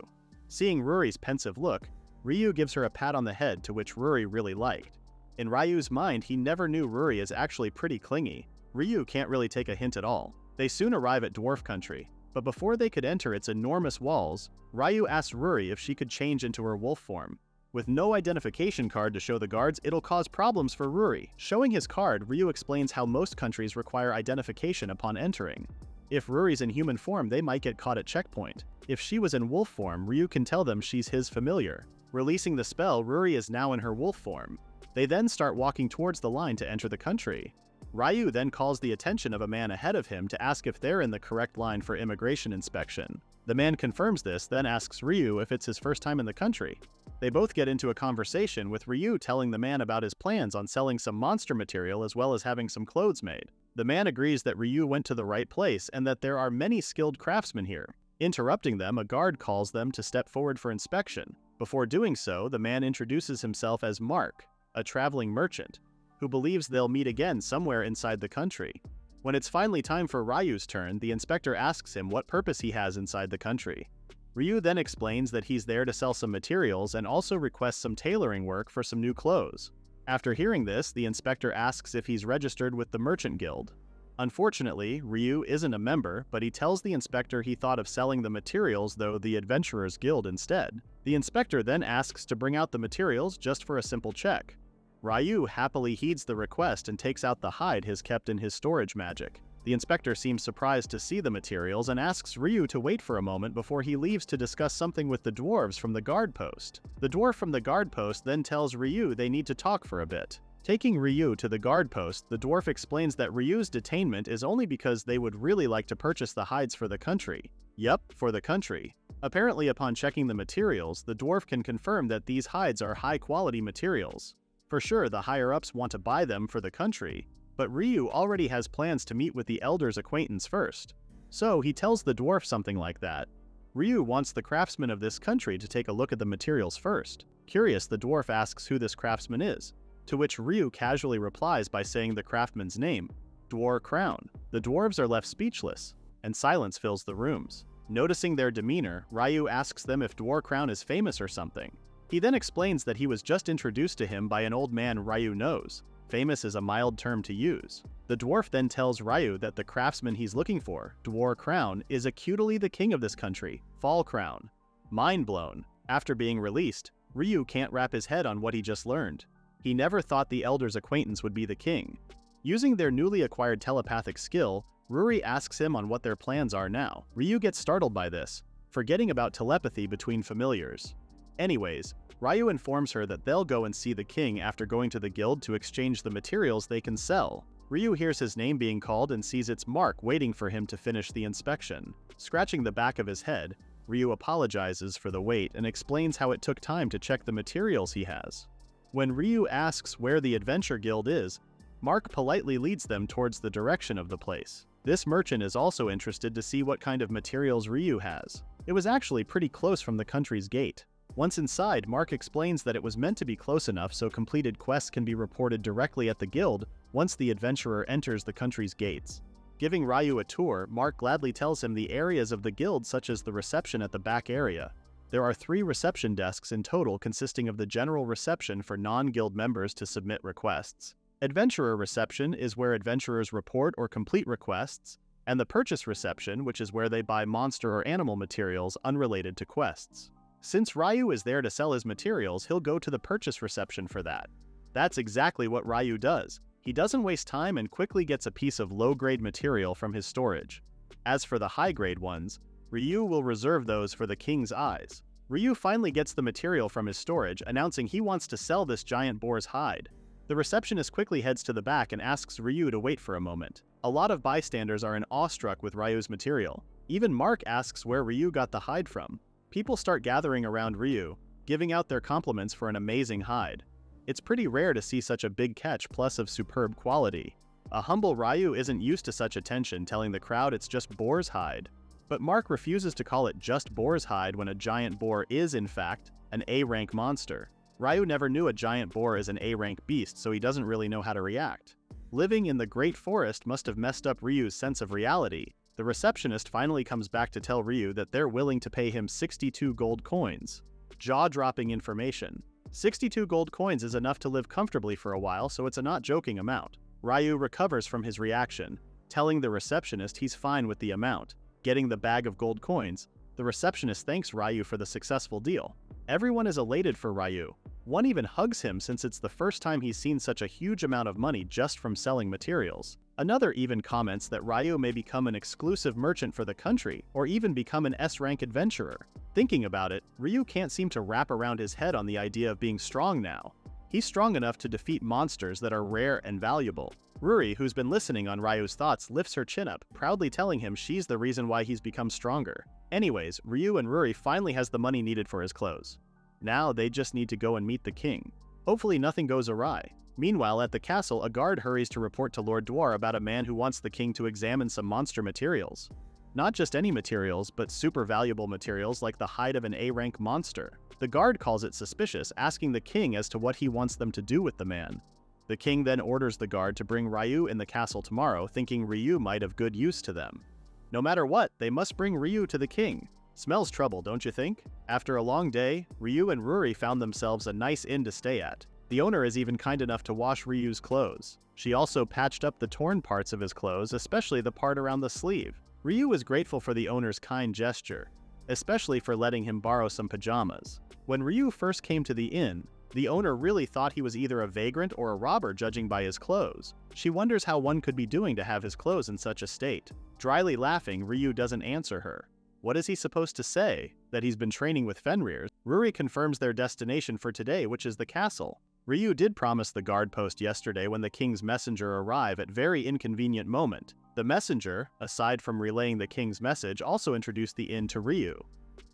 Seeing Ruri's pensive look, Ryu gives her a pat on the head, to which Ruri really liked. In Ryu's mind, he never knew Ruri is actually pretty clingy. Ryu can't really take a hint at all. They soon arrive at dwarf country, but before they could enter its enormous walls, Ryu asks Ruri if she could change into her wolf form. With no identification card to show the guards, it'll cause problems for Ruri. Showing his card, Ryu explains how most countries require identification upon entering. If Ruri's in human form, they might get caught at checkpoint. If she was in wolf form, Ryu can tell them she's his familiar. Releasing the spell, Ruri is now in her wolf form. They then start walking towards the line to enter the country. Ryu then calls the attention of a man ahead of him to ask if they're in the correct line for immigration inspection. The man confirms this, then asks Ryu if it's his first time in the country. They both get into a conversation, with Ryu telling the man about his plans on selling some monster material as well as having some clothes made. The man agrees that Ryu went to the right place and that there are many skilled craftsmen here. Interrupting them, a guard calls them to step forward for inspection. Before doing so, the man introduces himself as Mark, a traveling merchant, who believes they'll meet again somewhere inside the country. When it's finally time for Ryu's turn, the inspector asks him what purpose he has inside the country. Ryu then explains that he's there to sell some materials and also requests some tailoring work for some new clothes. After hearing this, the inspector asks if he's registered with the Merchant Guild. Unfortunately, Ryu isn't a member, but he tells the inspector he thought of selling the materials though the Adventurers Guild instead. The inspector then asks to bring out the materials just for a simple check. Ryu happily heeds the request and takes out the hide he's kept in his storage magic. The inspector seems surprised to see the materials and asks Ryu to wait for a moment before he leaves to discuss something with the dwarves from the guard post. The dwarf from the guard post then tells Ryu they need to talk for a bit. Taking Ryu to the guard post, the dwarf explains that Ryu's detainment is only because they would really like to purchase the hides for the country. Yup, for the country. Apparently, upon checking the materials, the dwarf can confirm that these hides are high-quality materials. For sure, the higher-ups want to buy them for the country, but Ryu already has plans to meet with the elder's acquaintance first. So he tells the dwarf something like that. Ryu wants the craftsman of this country to take a look at the materials first. Curious, the dwarf asks who this craftsman is, to which Ryu casually replies by saying the craftsman's name, Dwarf Crown. The dwarves are left speechless, and silence fills the rooms. Noticing their demeanor, Ryu asks them if Dwarf Crown is famous or something. He then explains that he was just introduced to him by an old man Ryu knows. Famous is a mild term to use. The dwarf then tells Ryu that the craftsman he's looking for, Dwarf Crown, is acutely the king of this country, Fall Crown. Mind blown. After being released, Ryu can't wrap his head on what he just learned. He never thought the elder's acquaintance would be the king. Using their newly acquired telepathic skill, Ruri asks him on what their plans are now. Ryu gets startled by this, forgetting about telepathy between familiars. Anyways, Ryu informs her that they'll go and see the king after going to the guild to exchange the materials they can sell. Ryu hears his name being called and sees it's Mark waiting for him to finish the inspection. Scratching the back of his head, Ryu apologizes for the wait and explains how it took time to check the materials he has. When Ryu asks where the Adventure Guild is, Mark politely leads them towards the direction of the place. This merchant is also interested to see what kind of materials Ryu has. It was actually pretty close from the country's gate. Once inside, Mark explains that it was meant to be close enough so completed quests can be reported directly at the guild once the adventurer enters the country's gates. Giving Ryu a tour, Mark gladly tells him the areas of the guild such as the reception at the back area. There are 3 reception desks in total consisting of the general reception for non-guild members to submit requests. Adventurer reception is where adventurers report or complete requests, and the purchase reception, which is where they buy monster or animal materials unrelated to quests. Since Ryu is there to sell his materials, he'll go to the purchase reception for that. That's exactly what Ryu does. He doesn't waste time and quickly gets a piece of low-grade material from his storage. As for the high-grade ones, Ryu will reserve those for the king's eyes. Ryu finally gets the material from his storage, announcing he wants to sell this giant boar's hide. The receptionist quickly heads to the back and asks Ryu to wait for a moment. A lot of bystanders are awestruck with Ryu's material. Even Mark asks where Ryu got the hide from. People start gathering around Ryu, giving out their compliments for an amazing hide. It's pretty rare to see such a big catch plus of superb quality. A humble Ryu isn't used to such attention, telling the crowd it's just boar's hide. But Mark refuses to call it just boar's hide when a giant boar is, in fact, an A-rank monster. Ryu never knew a giant boar is an A-rank beast, so he doesn't really know how to react. Living in the Great Forest must have messed up Ryu's sense of reality. The receptionist finally comes back to tell Ryu that they're willing to pay him 62 gold coins. Jaw-dropping information. 62 gold coins is enough to live comfortably for a while, so it's a not joking amount. Ryu recovers from his reaction, telling the receptionist he's fine with the amount. Getting the bag of gold coins, the receptionist thanks Ryu for the successful deal. Everyone is elated for Ryu. One even hugs him since it's the first time he's seen such a huge amount of money just from selling materials. Another even comments that Ryu may become an exclusive merchant for the country, or even become an S-rank adventurer. Thinking about it, Ryu can't seem to wrap around his head on the idea of being strong now. He's strong enough to defeat monsters that are rare and valuable. Ruri, who's been listening on Ryu's thoughts, lifts her chin up, proudly telling him she's the reason why he's become stronger. Anyways, Ryu and Ruri finally has the money needed for his clothes. Now they just need to go and meet the king. Hopefully nothing goes awry. Meanwhile, at the castle, a guard hurries to report to Lord Dwar about a man who wants the king to examine some monster materials. Not just any materials, but super valuable materials like the hide of an A-rank monster. The guard calls it suspicious, asking the king as to what he wants them to do with the man. The king then orders the guard to bring Ryu in the castle tomorrow, thinking Ryu might have good use to them. No matter what, they must bring Ryu to the king. Smells trouble, don't you think? After a long day, Ryu and Ruri found themselves a nice inn to stay at. The owner is even kind enough to wash Ryu's clothes. She also patched up the torn parts of his clothes, especially the part around the sleeve. Ryu was grateful for the owner's kind gesture, especially for letting him borrow some pajamas. When Ryu first came to the inn, the owner really thought he was either a vagrant or a robber, judging by his clothes. She wonders how one could be doing to have his clothes in such a state. Dryly laughing, Ryu doesn't answer her. What is he supposed to say? That he's been training with Fenrir? Ruri confirms their destination for today, which is the castle. Ryu did promise the guard post yesterday when the king's messenger arrived at very inconvenient moment. The messenger, aside from relaying the king's message, also introduced the inn to Ryu.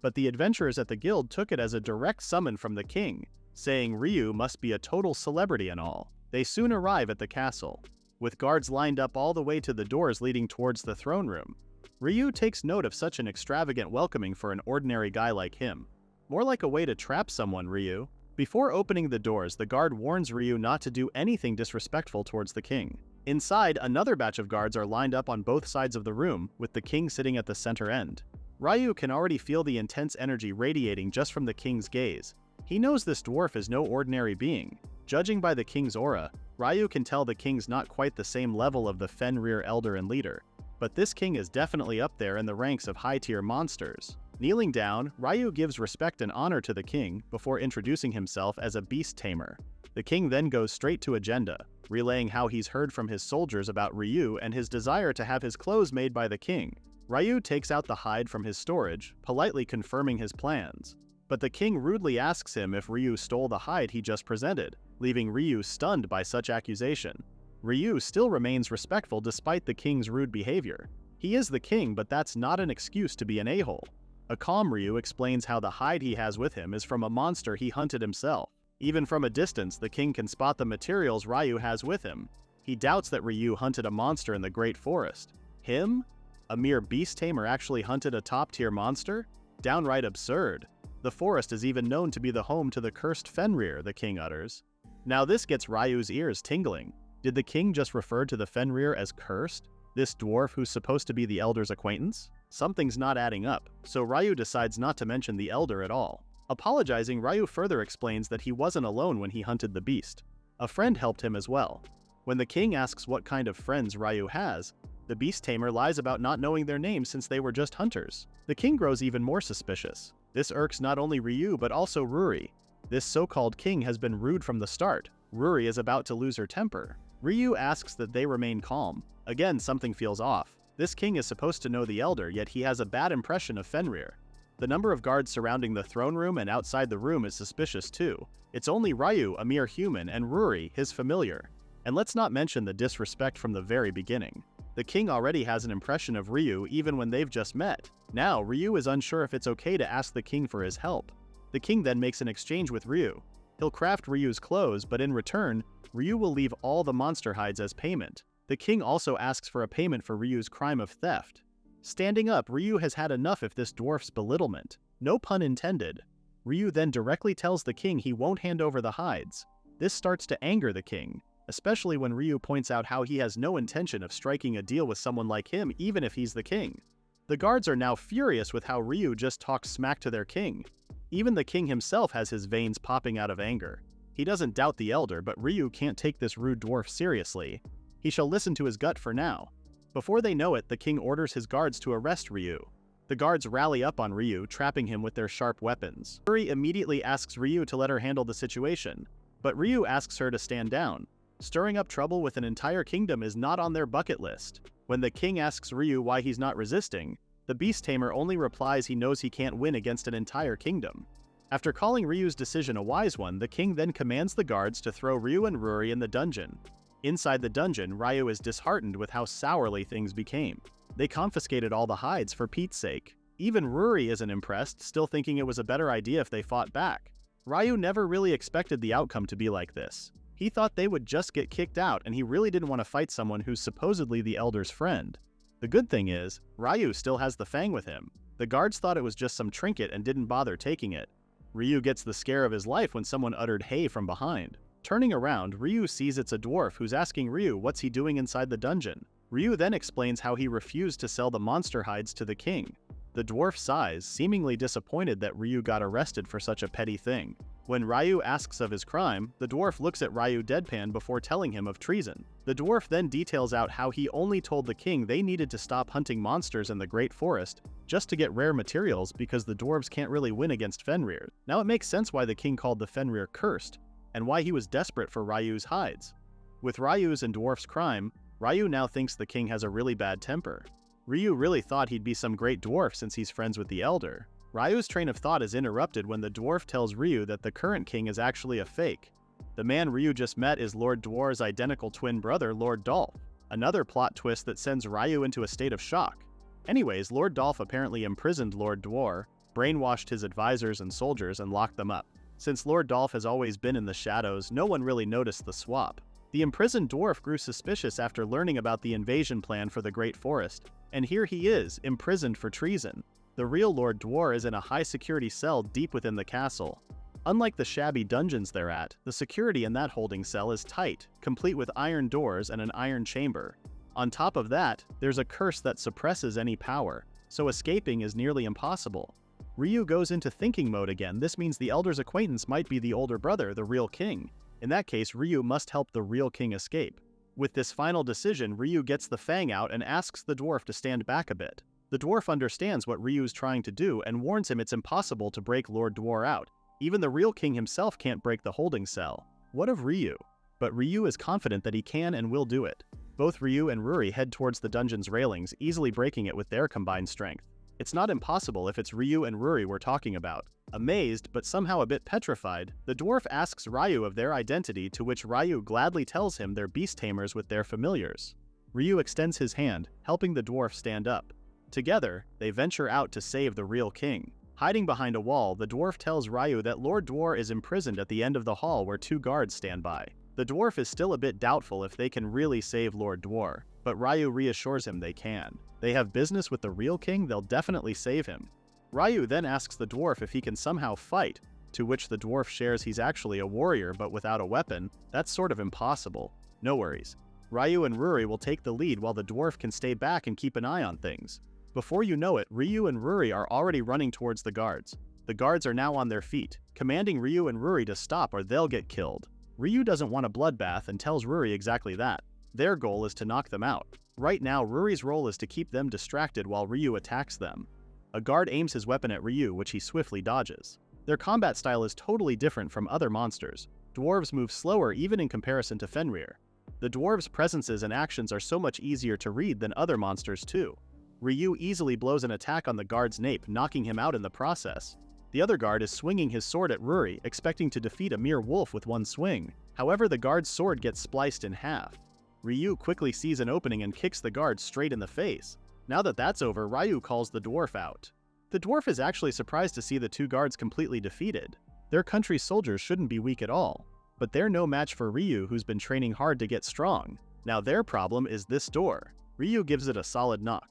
But the adventurers at the guild took it as a direct summon from the king, saying Ryu must be a total celebrity and all. They soon arrive at the castle, with guards lined up all the way to the doors leading towards the throne room. Ryu takes note of such an extravagant welcoming for an ordinary guy like him. More like a way to trap someone, Ryu. Before opening the doors, the guard warns Ryu not to do anything disrespectful towards the king. Inside, another batch of guards are lined up on both sides of the room, with the king sitting at the center end. Ryu can already feel the intense energy radiating just from the king's gaze. He knows this dwarf is no ordinary being. Judging by the king's aura, Ryu can tell the king's not quite the same level of the Fenrir elder and leader, but this king is definitely up there in the ranks of high-tier monsters. Kneeling down, Ryu gives respect and honor to the king before introducing himself as a beast tamer. The king then goes straight to agenda, relaying how he's heard from his soldiers about Ryu and his desire to have his clothes made by the king. Ryu takes out the hide from his storage, politely confirming his plans. But the king rudely asks him if Ryu stole the hide he just presented, leaving Ryu stunned by such accusation. Ryu still remains respectful despite the king's rude behavior. He is the king, but that's not an excuse to be an a-hole. A calm Ryu explains how the hide he has with him is from a monster he hunted himself. Even from a distance, the king can spot the materials Ryu has with him. He doubts that Ryu hunted a monster in the Great Forest. Him? A mere beast tamer actually hunted a top-tier monster? Downright absurd. The forest is even known to be the home to the cursed Fenrir, the king utters. Now this gets Ryu's ears tingling. Did the king just refer to the Fenrir as cursed? This dwarf who's supposed to be the elder's acquaintance? Something's not adding up, so Ryu decides not to mention the elder at all. Apologizing, Ryu further explains that he wasn't alone when he hunted the beast. A friend helped him as well. When the king asks what kind of friends Ryu has, the beast tamer lies about not knowing their names since they were just hunters. The king grows even more suspicious. This irks not only Ryu but also Ruri. This so-called king has been rude from the start. Ruri is about to lose her temper. Ryu asks that they remain calm. Again, something feels off. This king is supposed to know the elder, yet he has a bad impression of Fenrir. The number of guards surrounding the throne room and outside the room is suspicious too. It's only Ryu, a mere human, and Ruri, his familiar. And let's not mention the disrespect from the very beginning. The king already has an impression of Ryu even when they've just met. Now, Ryu is unsure if it's okay to ask the king for his help. The king then makes an exchange with Ryu. He'll craft Ryu's clothes, but in return, Ryu will leave all the monster hides as payment. The king also asks for a payment for Ryu's crime of theft. Standing up, Ryu has had enough of this dwarf's belittlement. No pun intended. Ryu then directly tells the king he won't hand over the hides. This starts to anger the king, especially when Ryu points out how he has no intention of striking a deal with someone like him even if he's the king. The guards are now furious with how Ryu just talks smack to their king. Even the king himself has his veins popping out of anger. He doesn't doubt the elder, but Ryu can't take this rude dwarf seriously. He shall listen to his gut for now. Before they know it, the king orders his guards to arrest Ryu. The guards rally up on Ryu, trapping him with their sharp weapons. Ruri immediately asks Ryu to let her handle the situation, but Ryu asks her to stand down. Stirring up trouble with an entire kingdom is not on their bucket list. When the king asks Ryu why he's not resisting, the beast tamer only replies he knows he can't win against an entire kingdom. After calling Ryu's decision a wise one, the king then commands the guards to throw Ryu and Ruri in the dungeon. Inside the dungeon, Ryu is disheartened with how sourly things became. They confiscated all the hides for Pete's sake. Even Ruri isn't impressed, still thinking it was a better idea if they fought back. Ryu never really expected the outcome to be like this. He thought they would just get kicked out, and he really didn't want to fight someone who's supposedly the elder's friend. The good thing is, Ryu still has the fang with him. The guards thought it was just some trinket and didn't bother taking it. Ryu gets the scare of his life when someone uttered "hey" from behind. Turning around, Ryu sees it's a dwarf who's asking Ryu what's he doing inside the dungeon. Ryu then explains how he refused to sell the monster hides to the king. The dwarf sighs, seemingly disappointed that Ryu got arrested for such a petty thing. When Ryu asks of his crime, the dwarf looks at Ryu deadpan before telling him of treason. The dwarf then details out how he only told the king they needed to stop hunting monsters in the Great Forest just to get rare materials because the dwarves can't really win against Fenrir. Now it makes sense why the king called the Fenrir cursed, and why he was desperate for Ryu's hides. With Ryu's and dwarf's crime, Ryu now thinks the king has a really bad temper. Ryu really thought he'd be some great dwarf since he's friends with the elder. Ryu's train of thought is interrupted when the dwarf tells Ryu that the current king is actually a fake. The man Ryu just met is Lord Dwar's identical twin brother, Lord Dolph. Another plot twist that sends Ryu into a state of shock. Anyways, Lord Dolph apparently imprisoned Lord Dwar, brainwashed his advisors and soldiers, and locked them up. Since Lord Dolph has always been in the shadows, no one really noticed the swap. The imprisoned dwarf grew suspicious after learning about the invasion plan for the Great Forest, and here he is, imprisoned for treason. The real Lord Dwar is in a high-security cell deep within the castle. Unlike the shabby dungeons they're at, the security in that holding cell is tight, complete with iron doors and an iron chamber. On top of that, there's a curse that suppresses any power, so escaping is nearly impossible. Ryu goes into thinking mode again. This means the elder's acquaintance might be the older brother, the real king. In that case, Ryu must help the real king escape. With this final decision, Ryu gets the fang out and asks the dwarf to stand back a bit. The dwarf understands what Ryu's trying to do and warns him it's impossible to break Lord Dwar out. Even the real king himself can't break the holding cell. What of Ryu? But Ryu is confident that he can and will do it. Both Ryu and Ruri head towards the dungeon's railings, easily breaking it with their combined strength. It's not impossible if it's Ryu and Ruri we're talking about. Amazed, but somehow a bit petrified, the dwarf asks Ryu of their identity, to which Ryu gladly tells him they're beast tamers with their familiars. Ryu extends his hand, helping the dwarf stand up. Together, they venture out to save the real king. Hiding behind a wall, the dwarf tells Ryu that Lord Dwar is imprisoned at the end of the hall where 2 guards stand by. The dwarf is still a bit doubtful if they can really save Lord Dwar, but Ryu reassures him they can. They have business with the real king, they'll definitely save him. Ryu then asks the dwarf if he can somehow fight, to which the dwarf shares he's actually a warrior but without a weapon. That's sort of impossible. No worries. Ryu and Ruri will take the lead while the dwarf can stay back and keep an eye on things. Before you know it, Ryu and Ruri are already running towards the guards. The guards are now on their feet, commanding Ryu and Ruri to stop or they'll get killed. Ryu doesn't want a bloodbath and tells Ruri exactly that. Their goal is to knock them out. Right now, Ruri's role is to keep them distracted while Ryu attacks them. A guard aims his weapon at Ryu, which he swiftly dodges. Their combat style is totally different from other monsters. Dwarves move slower even in comparison to Fenrir. The dwarves' presences and actions are so much easier to read than other monsters too. Ryu easily blows an attack on the guard's nape, knocking him out in the process. The other guard is swinging his sword at Ruri, expecting to defeat a mere wolf with one swing. However, the guard's sword gets spliced in half. Ryu quickly sees an opening and kicks the guard straight in the face. Now that that's over, Ryu calls the dwarf out. The dwarf is actually surprised to see the 2 guards completely defeated. Their country's soldiers shouldn't be weak at all. But they're no match for Ryu, who's been training hard to get strong. Now their problem is this door. Ryu gives it a solid knock.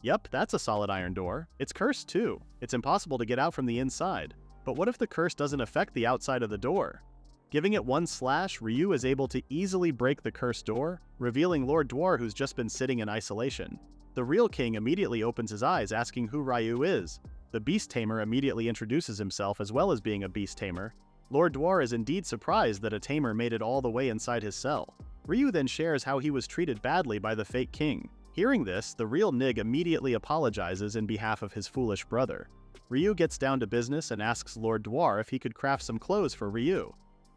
Yup, that's a solid iron door. It's cursed too. It's impossible to get out from the inside. But what if the curse doesn't affect the outside of the door? Giving it one slash, Ryu is able to easily break the cursed door, revealing Lord Dwar, who's just been sitting in isolation. The real king immediately opens his eyes, asking who Ryu is. The beast tamer immediately introduces himself as well as being a beast tamer. Lord Dwar is indeed surprised that a tamer made it all the way inside his cell. Ryu then shares how he was treated badly by the fake king. Hearing this, the real Nig immediately apologizes in behalf of his foolish brother. Ryu gets down to business and asks Lord Dwar if he could craft some clothes for Ryu.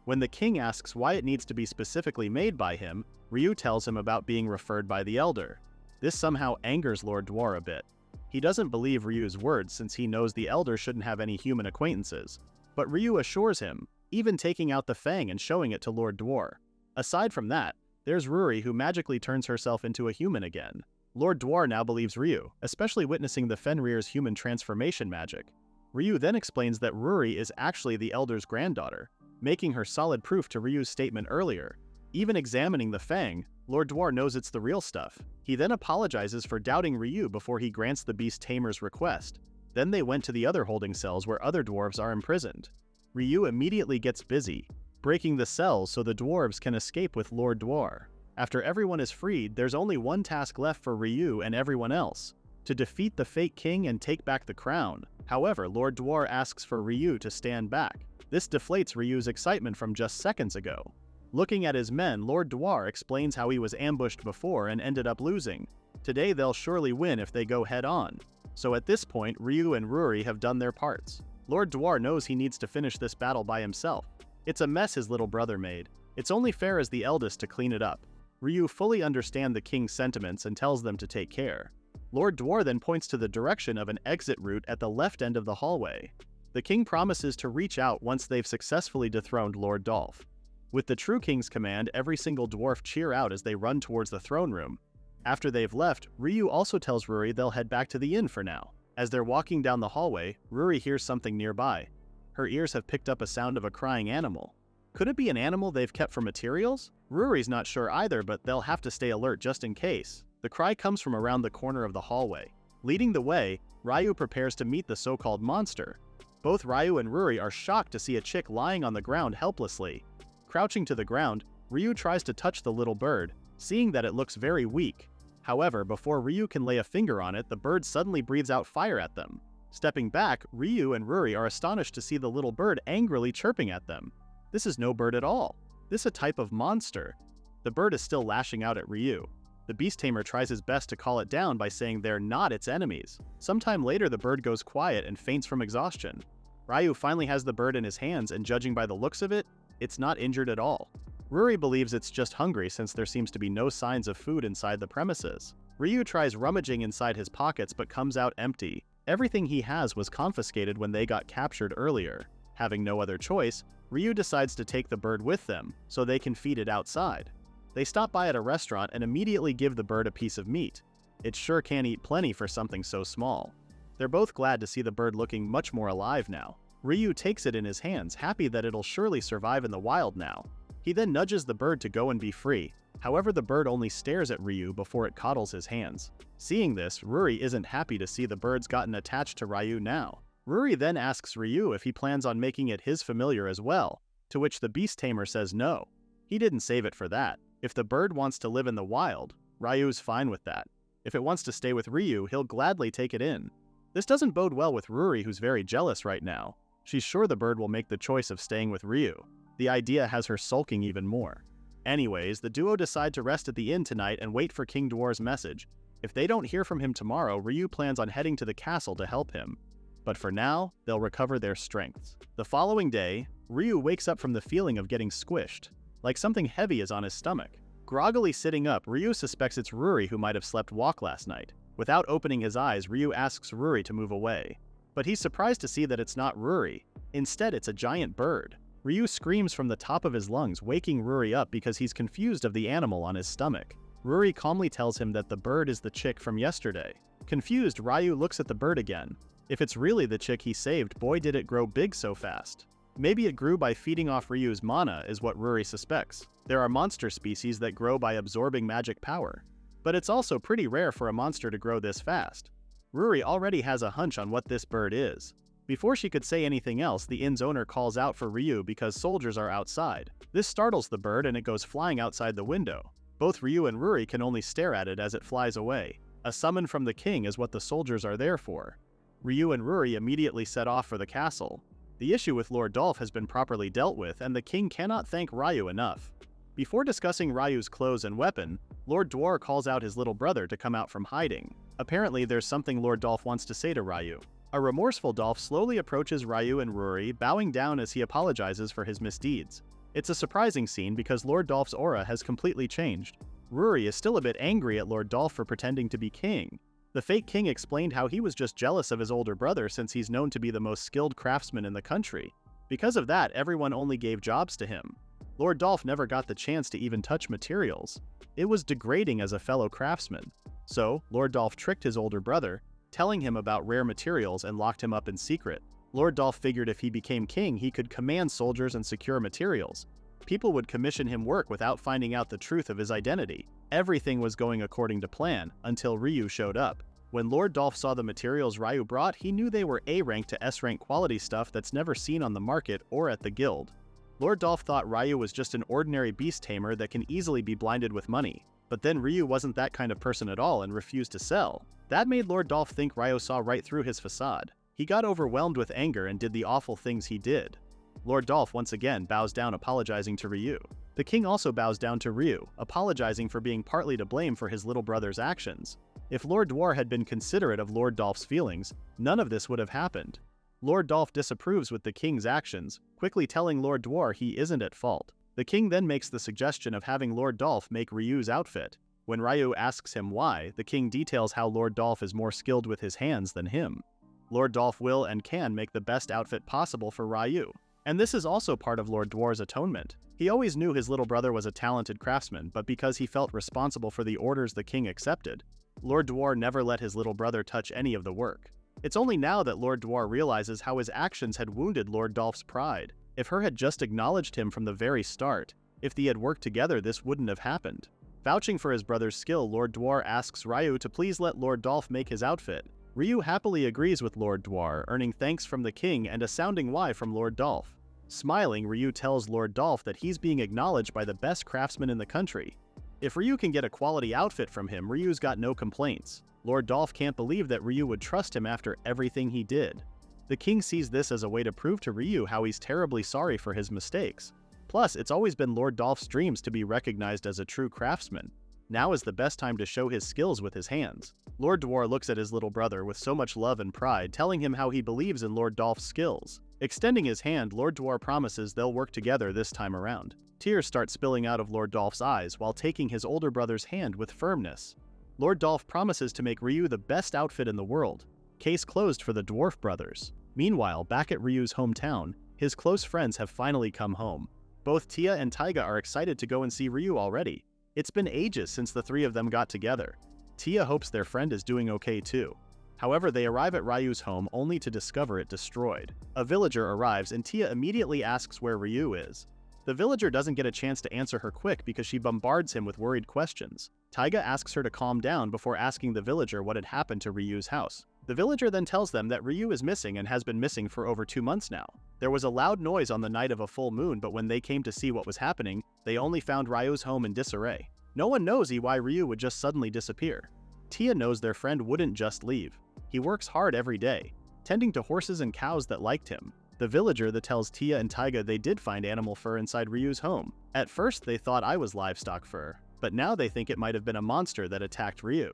When the king asks why it needs to be specifically made by him, Ryu tells him about being referred by the elder. This somehow angers Lord Dwar a bit. He doesn't believe Ryu's words since he knows the elder shouldn't have any human acquaintances. But Ryu assures him, even taking out the fang and showing it to Lord Dwar. Aside from that, there's Ruri, who magically turns herself into a human again. Lord Dwar now believes Ryu, especially witnessing the Fenrir's human transformation magic. Ryu then explains that Ruri is actually the elder's granddaughter, making her solid proof to Ryu's statement earlier. Even examining the fang, Lord Dwar knows it's the real stuff. He then apologizes for doubting Ryu before he grants the beast tamer's request. Then they went to the other holding cells where other dwarves are imprisoned. Ryu immediately gets busy, breaking the cells so the dwarves can escape with Lord Dwar. After everyone is freed, there's only one task left for Ryu and everyone else: to defeat the fake king and take back the crown. However, Lord Dwar asks for Ryu to stand back. This deflates Ryu's excitement from just seconds ago. Looking at his men, Lord Dwar explains how he was ambushed before and ended up losing. Today they'll surely win if they go head-on. So at this point, Ryu and Ruri have done their parts. Lord Dwar knows he needs to finish this battle by himself. It's a mess his little brother made. It's only fair as the eldest to clean it up. Ryu fully understands the king's sentiments and tells them to take care. Lord Dwar then points to the direction of an exit route at the left end of the hallway. The king promises to reach out once they've successfully dethroned Lord Dolph. With the true king's command, every single dwarf cheer out as they run towards the throne room. After they've left, Ryu also tells Ruri they'll head back to the inn for now. As they're walking down the hallway, Ruri hears something nearby. Her ears have picked up a sound of a crying animal. Could it be an animal they've kept for materials? Ruri's not sure either, but they'll have to stay alert just in case. The cry comes from around the corner of the hallway. Leading the way, Ryu prepares to meet the so-called monster. Both Ryu and Ruri are shocked to see a chick lying on the ground helplessly. Crouching to the ground, Ryu tries to touch the little bird, seeing that it looks very weak. However, before Ryu can lay a finger on it, the bird suddenly breathes out fire at them. Stepping back, Ryu and Ruri are astonished to see the little bird angrily chirping at them. This is no bird at all. This is a type of monster. The bird is still lashing out at Ryu. The beast tamer tries his best to call it down by saying they're not its enemies. Sometime later, the bird goes quiet and faints from exhaustion. Ryu finally has the bird in his hands, and judging by the looks of it, it's not injured at all. Ruri believes it's just hungry since there seems to be no signs of food inside the premises. Ryu tries rummaging inside his pockets but comes out empty. Everything he has was confiscated when they got captured earlier. Having no other choice, Ryu decides to take the bird with them so they can feed it outside. They stop by at a restaurant and immediately give the bird a piece of meat. It sure can eat plenty for something so small. They're both glad to see the bird looking much more alive now. Ryu takes it in his hands, happy that it'll surely survive in the wild now. He then nudges the bird to go and be free. However, the bird only stares at Ryu before it coddles his hands. Seeing this, Ruri isn't happy to see the bird's gotten attached to Ryu now. Ruri then asks Ryu if he plans on making it his familiar as well, to which the beast tamer says no. He didn't save it for that. If the bird wants to live in the wild, Ryu's fine with that. If it wants to stay with Ryu, he'll gladly take it in. This doesn't bode well with Ruri, who's very jealous right now. She's sure the bird will make the choice of staying with Ryu. The idea has her sulking even more. Anyways, the duo decide to rest at the inn tonight and wait for King Dwar's message. If they don't hear from him tomorrow, Ryu plans on heading to the castle to help him. But for now, they'll recover their strengths. The following day, Ryu wakes up from the feeling of getting squished, like something heavy is on his stomach. Groggily sitting up, Ryu suspects it's Ruri who might have slept walk last night. Without opening his eyes, Ryu asks Ruri to move away. But he's surprised to see that it's not Ruri. Instead, it's a giant bird. Ryu screams from the top of his lungs, waking Ruri up because he's confused of the animal on his stomach. Ruri calmly tells him that the bird is the chick from yesterday. Confused, Ryu looks at the bird again. If it's really the chick he saved, boy did it grow big so fast. Maybe it grew by feeding off Ryu's mana, is what Ruri suspects. There are monster species that grow by absorbing magic power. But it's also pretty rare for a monster to grow this fast. Ruri already has a hunch on what this bird is. Before she could say anything else, the inn's owner calls out for Ryu because soldiers are outside. This startles the bird and it goes flying outside the window. Both Ryu and Ruri can only stare at it as it flies away. A summon from the king is what the soldiers are there for. Ryu and Ruri immediately set off for the castle. The issue with Lord Dolph has been properly dealt with, and the king cannot thank Ryu enough. Before discussing Ryu's clothes and weapon, Lord Dwar calls out his little brother to come out from hiding. Apparently, there's something Lord Dolph wants to say to Ryu. A remorseful Dolph slowly approaches Ryu and Ruri, bowing down as he apologizes for his misdeeds. It's a surprising scene because Lord Dolph's aura has completely changed. Ruri is still a bit angry at Lord Dolph for pretending to be king. The fake king explained how he was just jealous of his older brother since he's known to be the most skilled craftsman in the country. Because of that, everyone only gave jobs to him. Lord Dolph never got the chance to even touch materials. It was degrading as a fellow craftsman. So, Lord Dolph tricked his older brother, telling him about rare materials and locked him up in secret. Lord Dolph figured if he became king, he could command soldiers and secure materials. People would commission him work without finding out the truth of his identity. Everything was going according to plan, until Ryu showed up. When Lord Dolph saw the materials Ryu brought, he knew they were A rank to S rank quality stuff that's never seen on the market or at the guild. Lord Dolph thought Ryu was just an ordinary beast tamer that can easily be blinded with money. But then Ryu wasn't that kind of person at all and refused to sell. That made Lord Dolph think Ryu saw right through his facade. He got overwhelmed with anger and did the awful things he did. Lord Dolph once again bows down, apologizing to Ryu. The king also bows down to Ryu, apologizing for being partly to blame for his little brother's actions. If Lord Dwar had been considerate of Lord Dolph's feelings, none of this would have happened. Lord Dolph disapproves with the king's actions, quickly telling Lord Dwar he isn't at fault. The king then makes the suggestion of having Lord Dolph make Ryu's outfit. When Ryu asks him why, the king details how Lord Dolph is more skilled with his hands than him. Lord Dolph will and can make the best outfit possible for Ryu. And this is also part of Lord Dwar's atonement. He always knew his little brother was a talented craftsman, but because he felt responsible for the orders the king accepted, Lord Dwar never let his little brother touch any of the work. It's only now that Lord Dwar realizes how his actions had wounded Lord Dolph's pride. If her had just acknowledged him from the very start, if they had worked together, this wouldn't have happened. Vouching for his brother's skill, Lord Dwar asks Ryu to please let Lord Dolph make his outfit. Ryu happily agrees with Lord Dwar, earning thanks from the king and a sounding why from Lord Dolph. Smiling, Ryu tells Lord Dolph that he's being acknowledged by the best craftsman in the country. If Ryu can get a quality outfit from him, Ryu's got no complaints. Lord Dolph can't believe that Ryu would trust him after everything he did. The king sees this as a way to prove to Ryu how he's terribly sorry for his mistakes. Plus, it's always been Lord Dolph's dreams to be recognized as a true craftsman. Now is the best time to show his skills with his hands. Lord Dwar looks at his little brother with so much love and pride, telling him how he believes in Lord Dolph's skills. Extending his hand, Lord Dwar promises they'll work together this time around. Tears start spilling out of Lord Dolph's eyes while taking his older brother's hand with firmness. Lord Dolph promises to make Ryu the best outfit in the world. Case closed for the dwarf brothers. Meanwhile, back at Ryu's hometown, his close friends have finally come home. Both Tia and Taiga are excited to go and see Ryu already. It's been ages since the three of them got together. Tia hopes their friend is doing okay too. However, they arrive at Ryu's home only to discover it destroyed. A villager arrives and Tia immediately asks where Ryu is. The villager doesn't get a chance to answer her quick because she bombards him with worried questions. Taiga asks her to calm down before asking the villager what had happened to Ryu's house. The villager then tells them that Ryu is missing and has been missing for over 2 months now. There was a loud noise on the night of a full moon, but when they came to see what was happening, they only found Ryu's home in disarray. No one knows why Ryu would just suddenly disappear. Tia knows their friend wouldn't just leave. He works hard every day, tending to horses and cows that liked him. The villager that tells Tia and Taiga they did find animal fur inside Ryu's home. At first they thought I was livestock fur, but now they think it might have been a monster that attacked Ryu.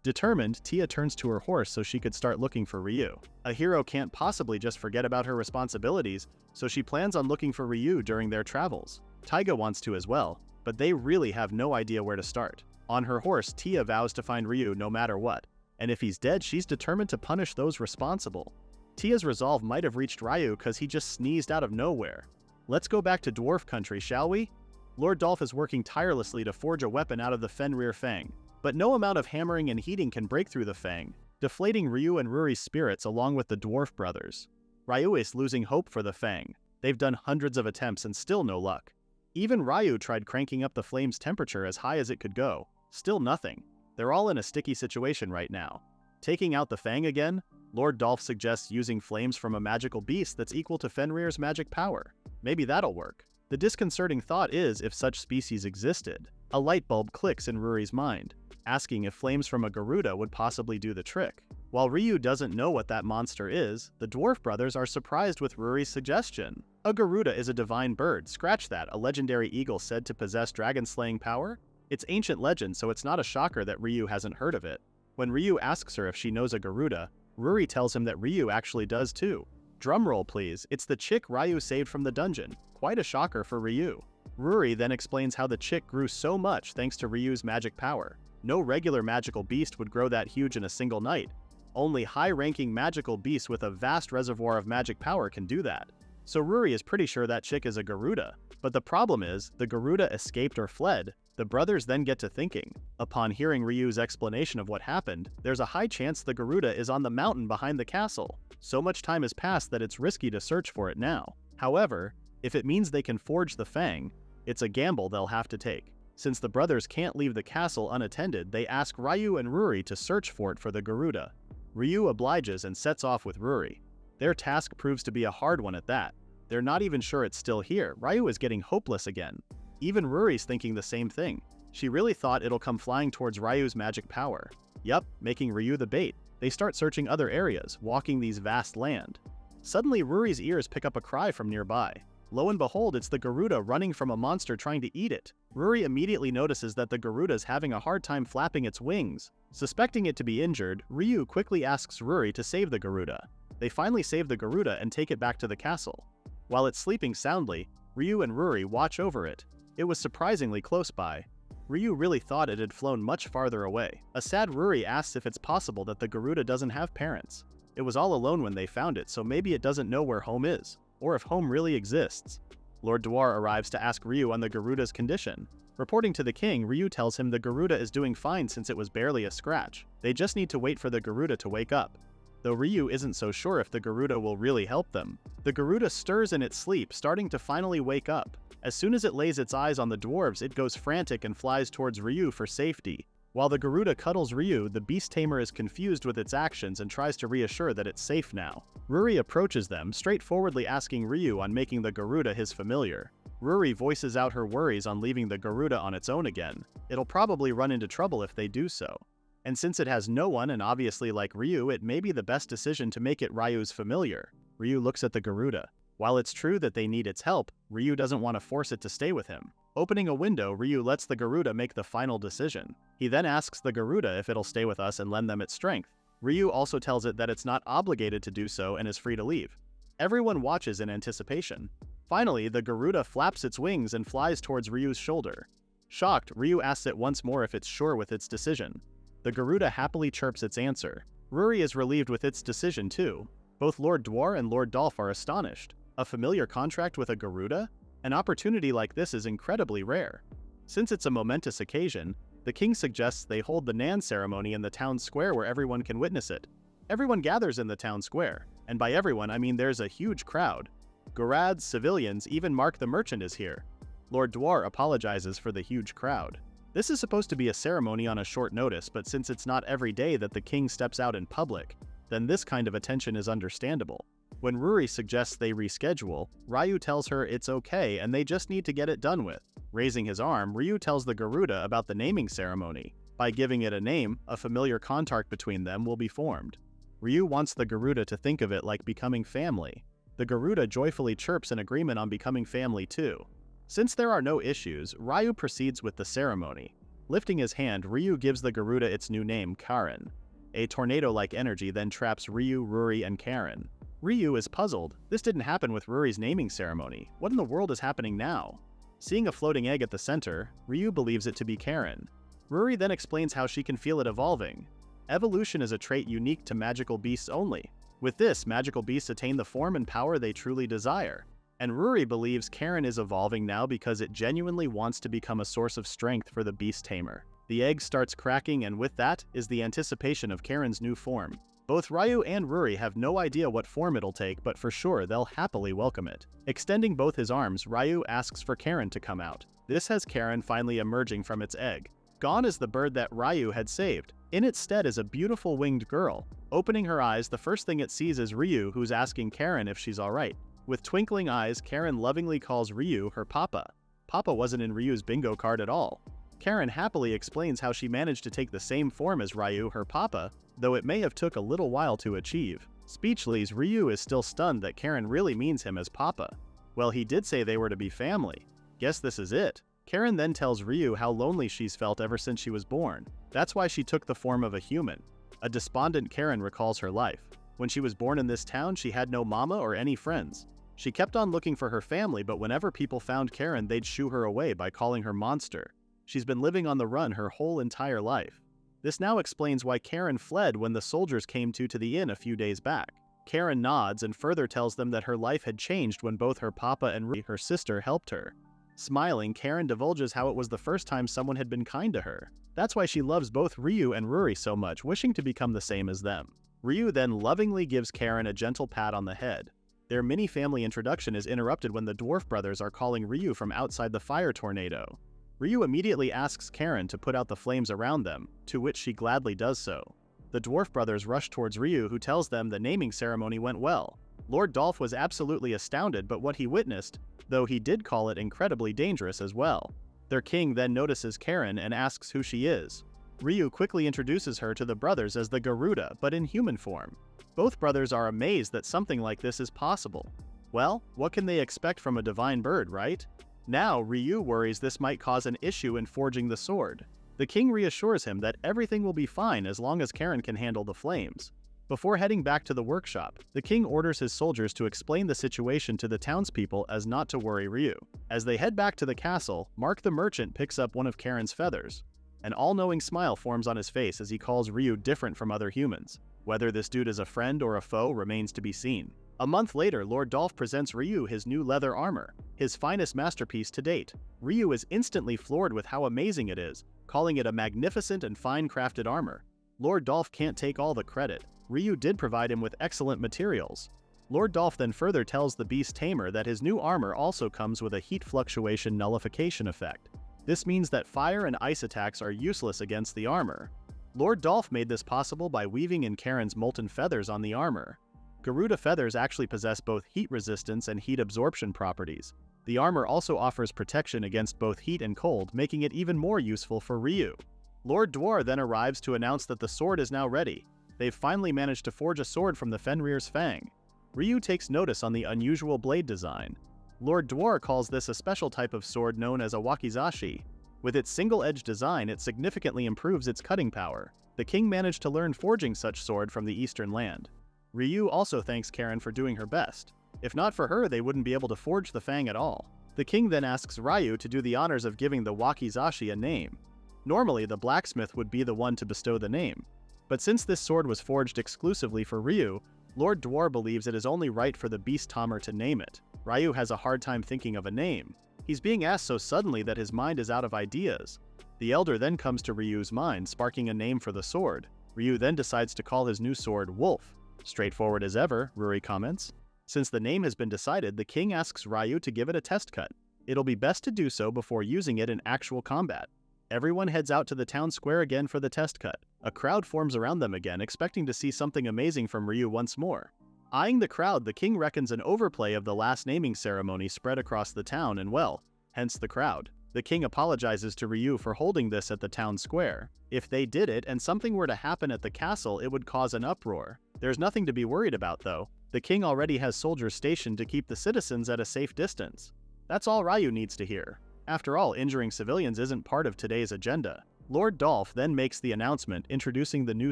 Determined, Tia turns to her horse so she could start looking for Ryu. A hero can't possibly just forget about her responsibilities, so she plans on looking for Ryu during their travels. Taiga wants to as well, but they really have no idea where to start. On her horse, Tia vows to find Ryu no matter what, and if he's dead, she's determined to punish those responsible. Tia's resolve might have reached Ryu because he just sneezed out of nowhere. Let's go back to dwarf country, shall we? Lord Dolph is working tirelessly to forge a weapon out of the Fenrir fang, but no amount of hammering and heating can break through the fang, deflating Ryu and Ruri's spirits along with the dwarf brothers. Ryu is losing hope for the fang. They've done hundreds of attempts and still no luck. Even Ryu tried cranking up the flame's temperature as high as it could go. Still nothing. They're all in a sticky situation right now. Taking out the fang again, Lord Dolph suggests using flames from a magical beast that's equal to Fenrir's magic power. Maybe that'll work. The disconcerting thought is if such species existed. A light bulb clicks in Ruri's mind, asking if flames from a Garuda would possibly do the trick. While Ryu doesn't know what that monster is, the dwarf brothers are surprised with Ruri's suggestion. A Garuda is a divine bird, scratch that, a legendary eagle said to possess dragon-slaying power? It's ancient legend, so it's not a shocker that Ryu hasn't heard of it. When Ryu asks her if she knows a Garuda, Ruri tells him that Ryu actually does too. Drumroll please, it's the chick Ryu saved from the dungeon. Quite a shocker for Ryu. Ruri then explains how the chick grew so much thanks to Ryu's magic power. No regular magical beast would grow that huge in a single night. Only high-ranking magical beasts with a vast reservoir of magic power can do that. So Ruri is pretty sure that chick is a Garuda. But the problem is, the Garuda escaped or fled. The brothers then get to thinking. Upon hearing Ryu's explanation of what happened, there's a high chance the Garuda is on the mountain behind the castle. So much time has passed that it's risky to search for it now. However, if it means they can forge the fang, it's a gamble they'll have to take. Since the brothers can't leave the castle unattended, they ask Ryu and Ruri to search for it for the Garuda. Ryu obliges and sets off with Ruri. Their task proves to be a hard one at that. They're not even sure it's still here. Ryu is getting hopeless again. Even Ruri's thinking the same thing. She really thought it'll come flying towards Ryu's magic power. Yup, making Ryu the bait. They start searching other areas, walking these vast land. Suddenly Ruri's ears pick up a cry from nearby. Lo and behold, it's the Garuda running from a monster trying to eat it. Ruri immediately notices that the Garuda's having a hard time flapping its wings. Suspecting it to be injured, Ryu quickly asks Ruri to save the Garuda. They finally save the Garuda and take it back to the castle. While it's sleeping soundly, Ryu and Ruri watch over it. It was surprisingly close by. Ryu really thought it had flown much farther away. A sad Ruri asks if it's possible that the Garuda doesn't have parents. It was all alone when they found it, so maybe it doesn't know where home is, or if home really exists. Lord Dwar arrives to ask Ryu on the Garuda's condition. Reporting to the king, Ryu tells him the Garuda is doing fine since it was barely a scratch. They just need to wait for the Garuda to wake up. Though Ryu isn't so sure if the Garuda will really help them. The Garuda stirs in its sleep, starting to finally wake up. As soon as it lays its eyes on the dwarves, it goes frantic and flies towards Ryu for safety. While the Garuda cuddles Ryu, the beast tamer is confused with its actions and tries to reassure that it's safe now. Ruri approaches them, straightforwardly asking Ryu on making the Garuda his familiar. Ruri voices out her worries on leaving the Garuda on its own again. It'll probably run into trouble if they do so. And since it has no one, and obviously like Ryu, it may be the best decision to make it Ryu's familiar. Ryu looks at the Garuda. While it's true that they need its help, Ryu doesn't want to force it to stay with him. Opening a window, Ryu lets the Garuda make the final decision. He then asks the Garuda if it'll stay with us and lend them its strength. Ryu also tells it that it's not obligated to do so and is free to leave. Everyone watches in anticipation. Finally, the Garuda flaps its wings and flies towards Ryu's shoulder. Shocked, Ryu asks it once more if it's sure with its decision. The Garuda happily chirps its answer. Ruri is relieved with its decision too. Both Lord Dwar and Lord Dolph are astonished. A familiar contract with a Garuda? An opportunity like this is incredibly rare. Since it's a momentous occasion, the king suggests they hold the Nan ceremony in the town square where everyone can witness it. Everyone gathers in the town square, and by everyone I mean there's a huge crowd. Gorads, civilians, even Mark the merchant is here. Lord Dwar apologizes for the huge crowd. This is supposed to be a ceremony on a short notice, but since it's not every day that the king steps out in public, then this kind of attention is understandable. When Ruri suggests they reschedule, Ryu tells her it's okay and they just need to get it done with. Raising his arm, Ryu tells the Garuda about the naming ceremony. By giving it a name, a familiar contact between them will be formed. Ryu wants the Garuda to think of it like becoming family. The Garuda joyfully chirps in agreement on becoming family too. Since there are no issues, Ryu proceeds with the ceremony. Lifting his hand, Ryu gives the Garuda its new name, Karen. A tornado-like energy then traps Ryu, Ruri, and Karen. Ryu is puzzled. This didn't happen with Ruri's naming ceremony. What in the world is happening now? Seeing a floating egg at the center, Ryu believes it to be Karen. Ruri then explains how she can feel it evolving. Evolution is a trait unique to magical beasts only. With this, magical beasts attain the form and power they truly desire. And Ruri believes Karen is evolving now because it genuinely wants to become a source of strength for the beast tamer. The egg starts cracking, and with that is the anticipation of Karen's new form. Both Ryu and Ruri have no idea what form it'll take, but for sure they'll happily welcome it. Extending both his arms, Ryu asks for Karen to come out. This has Karen finally emerging from its egg. Gone is the bird that Ryu had saved. In its stead is a beautiful winged girl. Opening her eyes, the first thing it sees is Ryu, who's asking Karen if she's alright. With twinkling eyes, Karen lovingly calls Ryu her papa. Papa wasn't in Ryu's bingo card at all. Karen happily explains how she managed to take the same form as Ryu, her papa, though it may have took a little while to achieve. Speechless, Ryu is still stunned that Karen really means him as papa. Well, he did say they were to be family. Guess this is it. Karen then tells Ryu how lonely she's felt ever since she was born. That's why she took the form of a human. A despondent Karen recalls her life. When she was born in this town, she had no mama or any friends. She kept on looking for her family, but whenever people found Karen, they'd shoo her away by calling her monster. She's been living on the run her whole entire life. This now explains why Karen fled when the soldiers came to the inn a few days back. Karen nods and further tells them that her life had changed when both her papa and Ruri, her sister, helped her. Smiling, Karen divulges how it was the first time someone had been kind to her. That's why she loves both Ryu and Ruri so much, wishing to become the same as them. Ryu then lovingly gives Karen a gentle pat on the head. Their mini-family introduction is interrupted when the dwarf brothers are calling Ryu from outside the fire tornado. Ryu immediately asks Karen to put out the flames around them, to which she gladly does so. The dwarf brothers rush towards Ryu, who tells them the naming ceremony went well. Lord Dolph was absolutely astounded by what he witnessed, though he did call it incredibly dangerous as well. Their king then notices Karen and asks who she is. Ryu quickly introduces her to the brothers as the Garuda, but in human form. Both brothers are amazed that something like this is possible. Well, what can they expect from a divine bird, right? Now, Ryu worries this might cause an issue in forging the sword. The king reassures him that everything will be fine as long as Karen can handle the flames. Before heading back to the workshop, the king orders his soldiers to explain the situation to the townspeople as not to worry Ryu. As they head back to the castle, Mark the merchant picks up one of Karen's feathers. An all-knowing smile forms on his face as he calls Ryu different from other humans. Whether this dude is a friend or a foe remains to be seen. A month later, Lord Dolph presents Ryu his new leather armor, his finest masterpiece to date. Ryu is instantly floored with how amazing it is, calling it a magnificent and fine-crafted armor. Lord Dolph can't take all the credit. Ryu did provide him with excellent materials. Lord Dolph then further tells the beast tamer that his new armor also comes with a heat fluctuation nullification effect. This means that fire and ice attacks are useless against the armor. Lord Dolph made this possible by weaving in Karen's molten feathers on the armor. Garuda feathers actually possess both heat resistance and heat absorption properties. The armor also offers protection against both heat and cold, making it even more useful for Ryu. Lord Dwar then arrives to announce that the sword is now ready. They've finally managed to forge a sword from the Fenrir's fang. Ryu takes notice on the unusual blade design. Lord Dwar calls this a special type of sword known as a wakizashi. With its single-edge design, it significantly improves its cutting power. The king managed to learn forging such sword from the eastern land. Ryu also thanks Karen for doing her best. If not for her, they wouldn't be able to forge the fang at all. The king then asks Ryu to do the honors of giving the wakizashi a name. Normally, the blacksmith would be the one to bestow the name. But since this sword was forged exclusively for Ryu, Lord Dwar believes it is only right for the beast tamer to name it. Ryu has a hard time thinking of a name. He's being asked so suddenly that his mind is out of ideas. The elder then comes to Ryu's mind, sparking a name for the sword. Ryu then decides to call his new sword Wolf. Straightforward as ever, Ruri comments. Since the name has been decided, the king asks Ryu to give it a test cut. It'll be best to do so before using it in actual combat. Everyone heads out to the town square again for the test cut. A crowd forms around them again, expecting to see something amazing from Ryu once more. Eyeing the crowd, the king reckons an overplay of the last naming ceremony spread across the town and well, hence the crowd. The king apologizes to Ryu for holding this at the town square. If they did it and something were to happen at the castle, it would cause an uproar. There's nothing to be worried about though. The king already has soldiers stationed to keep the citizens at a safe distance. That's all Ryu needs to hear. After all, injuring civilians isn't part of today's agenda. Lord Dolph then makes the announcement introducing the new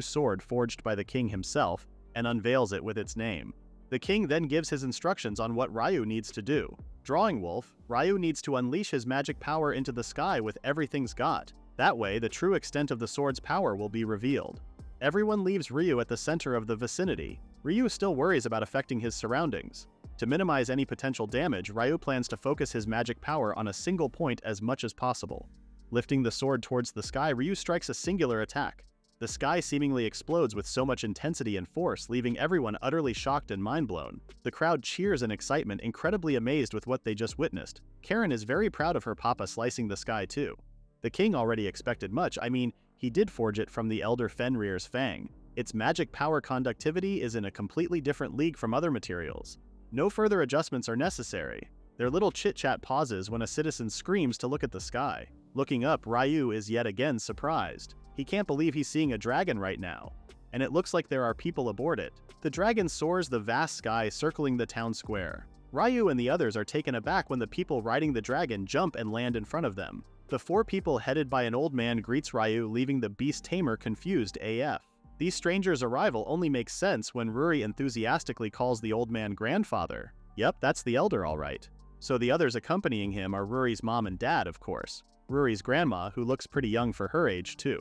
sword forged by the king himself and unveils it with its name. The king then gives his instructions on what Ryu needs to do. Drawing Wolf, Ryu needs to unleash his magic power into the sky with everything's got. That way, the true extent of the sword's power will be revealed. Everyone leaves Ryu at the center of the vicinity. Ryu still worries about affecting his surroundings. To minimize any potential damage, Ryu plans to focus his magic power on a single point as much as possible. Lifting the sword towards the sky, Ryu strikes a singular attack. The sky seemingly explodes with so much intensity and force, leaving everyone utterly shocked and mind-blown. The crowd cheers in excitement, incredibly amazed with what they just witnessed. Karen is very proud of her papa slicing the sky too. The king already expected much. I mean, he did forge it from the elder Fenrir's fang. Its magic power conductivity is in a completely different league from other materials. No further adjustments are necessary. Their little chit-chat pauses when a citizen screams to look at the sky. Looking up, Ryu is yet again surprised. He can't believe he's seeing a dragon right now, and it looks like there are people aboard it. The dragon soars the vast sky circling the town square. Ryu and the others are taken aback when the people riding the dragon jump and land in front of them. The four people headed by an old man greets Ryu, leaving the beast tamer confused AF. These strangers' arrival only makes sense when Ruri enthusiastically calls the old man grandfather. Yep, that's the elder all right. So the others accompanying him are Ruri's mom and dad, of course. Ruri's grandma, who looks pretty young for her age too.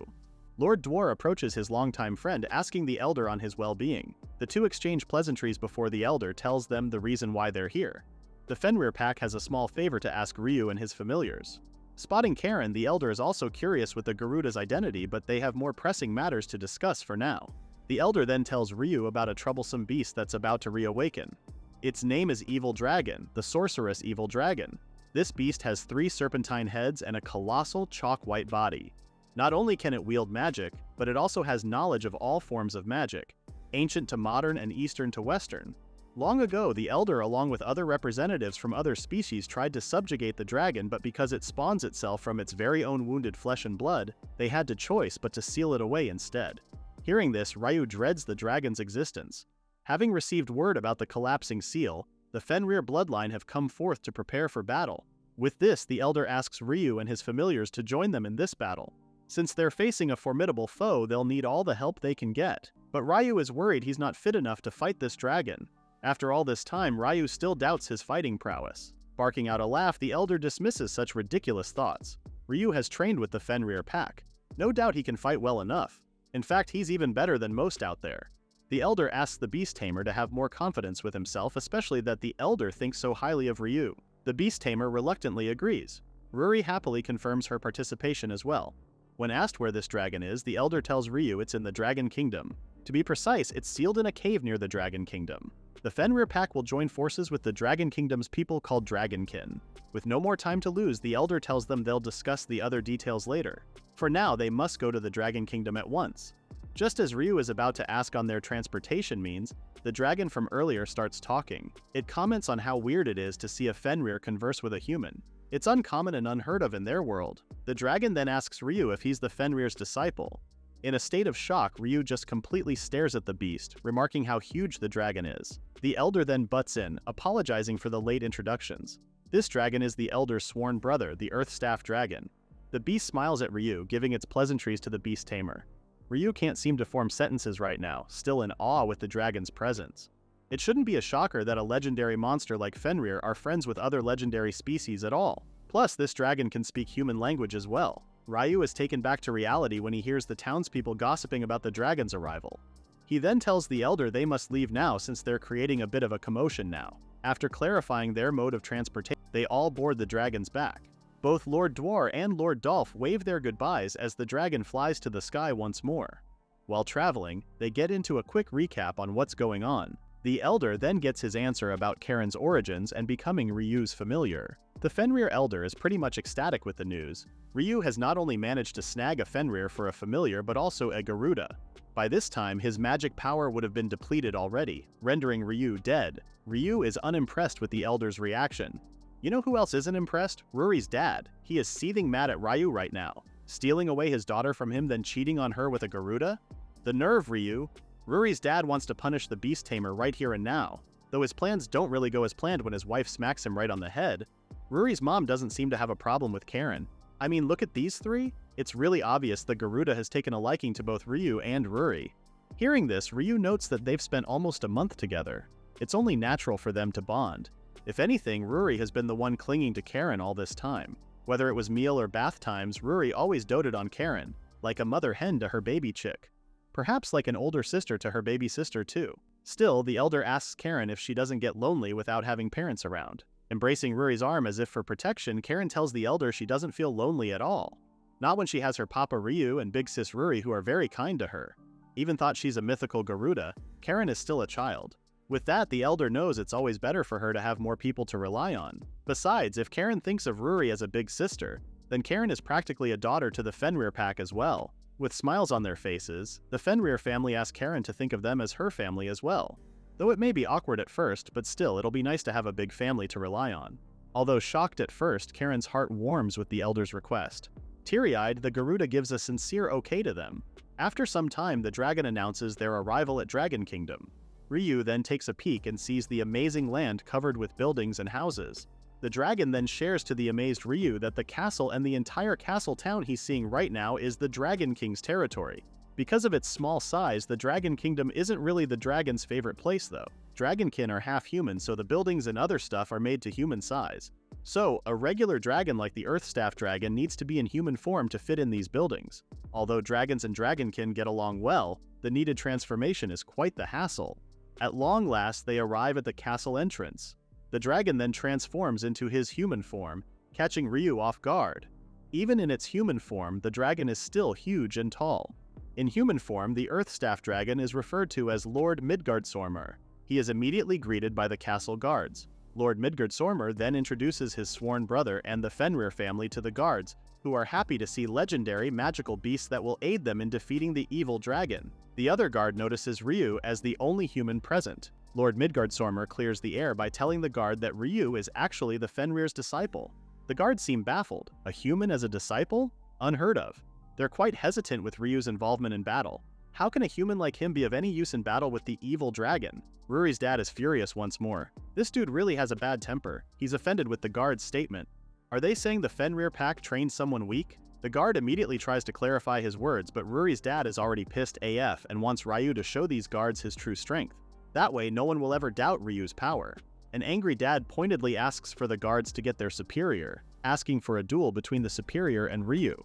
Lord Dwar approaches his longtime friend, asking the elder on his well-being. The two exchange pleasantries before the elder tells them the reason why they're here. The Fenrir pack has a small favor to ask Ryu and his familiars. Spotting Karen, the elder is also curious with the Garuda's identity, but they have more pressing matters to discuss for now. The elder then tells Ryu about a troublesome beast that's about to reawaken. Its name is Evil Dragon, the sorceress Evil Dragon. This beast has 3 serpentine heads and a colossal chalk-white body. Not only can it wield magic, but it also has knowledge of all forms of magic, ancient to modern and eastern to western. Long ago, the Elder, along with other representatives from other species, tried to subjugate the dragon, but because it spawns itself from its very own wounded flesh and blood, they had no choice but to seal it away instead. Hearing this, Ryu dreads the dragon's existence. Having received word about the collapsing seal, the Fenrir bloodline have come forth to prepare for battle. With this, the Elder asks Ryu and his familiars to join them in this battle. Since they're facing a formidable foe, they'll need all the help they can get. But Ryu is worried he's not fit enough to fight this dragon. After all this time, Ryu still doubts his fighting prowess. Barking out a laugh, the Elder dismisses such ridiculous thoughts. Ryu has trained with the Fenrir pack. No doubt he can fight well enough. In fact, he's even better than most out there. The Elder asks the Beast Tamer to have more confidence with himself, especially that the Elder thinks so highly of Ryu. The Beast Tamer reluctantly agrees. Ruri happily confirms her participation as well. When asked where this dragon is, the Elder tells Ryu it's in the Dragon Kingdom. To be precise, it's sealed in a cave near the Dragon Kingdom. The Fenrir pack will join forces with the Dragon Kingdom's people called Dragonkin. With no more time to lose, the Elder tells them they'll discuss the other details later. For now, they must go to the Dragon Kingdom at once. Just as Ryu is about to ask on their transportation means, the dragon from earlier starts talking. It comments on how weird it is to see a Fenrir converse with a human. It's uncommon and unheard of in their world. The dragon then asks Ryu if he's the Fenrir's disciple. In a state of shock, Ryu just completely stares at the beast, remarking how huge the dragon is. The Elder then butts in, apologizing for the late introductions. This dragon is the Elder's sworn brother, the Earth Staff Dragon. The beast smiles at Ryu, giving its pleasantries to the Beast Tamer. Ryu can't seem to form sentences right now, still in awe with the dragon's presence. It shouldn't be a shocker that a legendary monster like Fenrir are friends with other legendary species at all. Plus, this dragon can speak human language as well. Ryu is taken back to reality when he hears the townspeople gossiping about the dragon's arrival. He then tells the Elder they must leave now since they're creating a bit of a commotion now. After clarifying their mode of transportation, they all board the dragon's back. Both Lord Dwar and Lord Dolph wave their goodbyes as the dragon flies to the sky once more. While traveling, they get into a quick recap on what's going on. The Elder then gets his answer about Karen's origins and becoming Ryu's familiar. The Fenrir Elder is pretty much ecstatic with the news. Ryu has not only managed to snag a Fenrir for a familiar but also a Garuda. By this time, his magic power would have been depleted already, rendering Ryu dead. Ryu is unimpressed with the Elder's reaction. You know who else isn't impressed? Ruri's dad. He is seething mad at Ryu right now. Stealing away his daughter from him, then cheating on her with a Garuda? The nerve, Ryu. Ruri's dad wants to punish the Beast Tamer right here and now. Though his plans don't really go as planned when his wife smacks him right on the head. Ruri's mom doesn't seem to have a problem with Karen. I mean, look at these three. It's really obvious the Garuda has taken a liking to both Ryu and Ruri. Hearing this, Ryu notes that they've spent almost a month together. It's only natural for them to bond. If anything, Ruri has been the one clinging to Karen all this time. Whether it was meal or bath times, Ruri always doted on Karen, like a mother hen to her baby chick. Perhaps like an older sister to her baby sister too. Still, the Elder asks Karen if she doesn't get lonely without having parents around. Embracing Ruri's arm as if for protection, Karen tells the Elder she doesn't feel lonely at all. Not when she has her Papa Ryu and Big Sis Ruri who are very kind to her. Even thought she's a mythical Garuda, Karen is still a child. With that, the Elder knows it's always better for her to have more people to rely on. Besides, if Karen thinks of Ruri as a big sister, then Karen is practically a daughter to the Fenrir pack as well. With smiles on their faces, the Fenrir family asks Karen to think of them as her family as well. Though it may be awkward at first, but still it'll be nice to have a big family to rely on. Although shocked at first, Karen's heart warms with the Elder's request. Teary-eyed, the Garuda gives a sincere okay to them. After some time, the dragon announces their arrival at Dragon Kingdom. Ryu then takes a peek and sees the amazing land covered with buildings and houses. The dragon then shares to the amazed Ryu that the castle and the entire castle town he's seeing right now is the Dragon King's territory. Because of its small size, the Dragon Kingdom isn't really the dragon's favorite place though. Dragonkin are half human, so the buildings and other stuff are made to human size. So, a regular dragon like the Earth Staff Dragon needs to be in human form to fit in these buildings. Although dragons and dragonkin get along well, the needed transformation is quite the hassle. At long last, they arrive at the castle entrance. The dragon then transforms into his human form, catching Ryu off guard. Even in its human form, the dragon is still huge and tall. In human form, the Earth Staff Dragon is referred to as Lord Midgardsormr. He is immediately greeted by the castle guards. Lord Midgardsormr then introduces his sworn brother and the Fenrir family to the guards, who are happy to see legendary magical beasts that will aid them in defeating the evil dragon. The other guard notices Ryu as the only human present. Lord Midgardsormr clears the air by telling the guard that Ryu is actually the Fenrir's disciple. The guards seem baffled. A human as a disciple? Unheard of. They're quite hesitant with Ryu's involvement in battle. How can a human like him be of any use in battle with the evil dragon? Ruri's dad is furious once more. This dude really has a bad temper. He's offended with the guard's statement. Are they saying the Fenrir pack trained someone weak? The guard immediately tries to clarify his words, but Ruri's dad is already pissed AF and wants Ryu to show these guards his true strength. That way, no one will ever doubt Ryu's power. An angry dad pointedly asks for the guards to get their superior, asking for a duel between the superior and Ryu.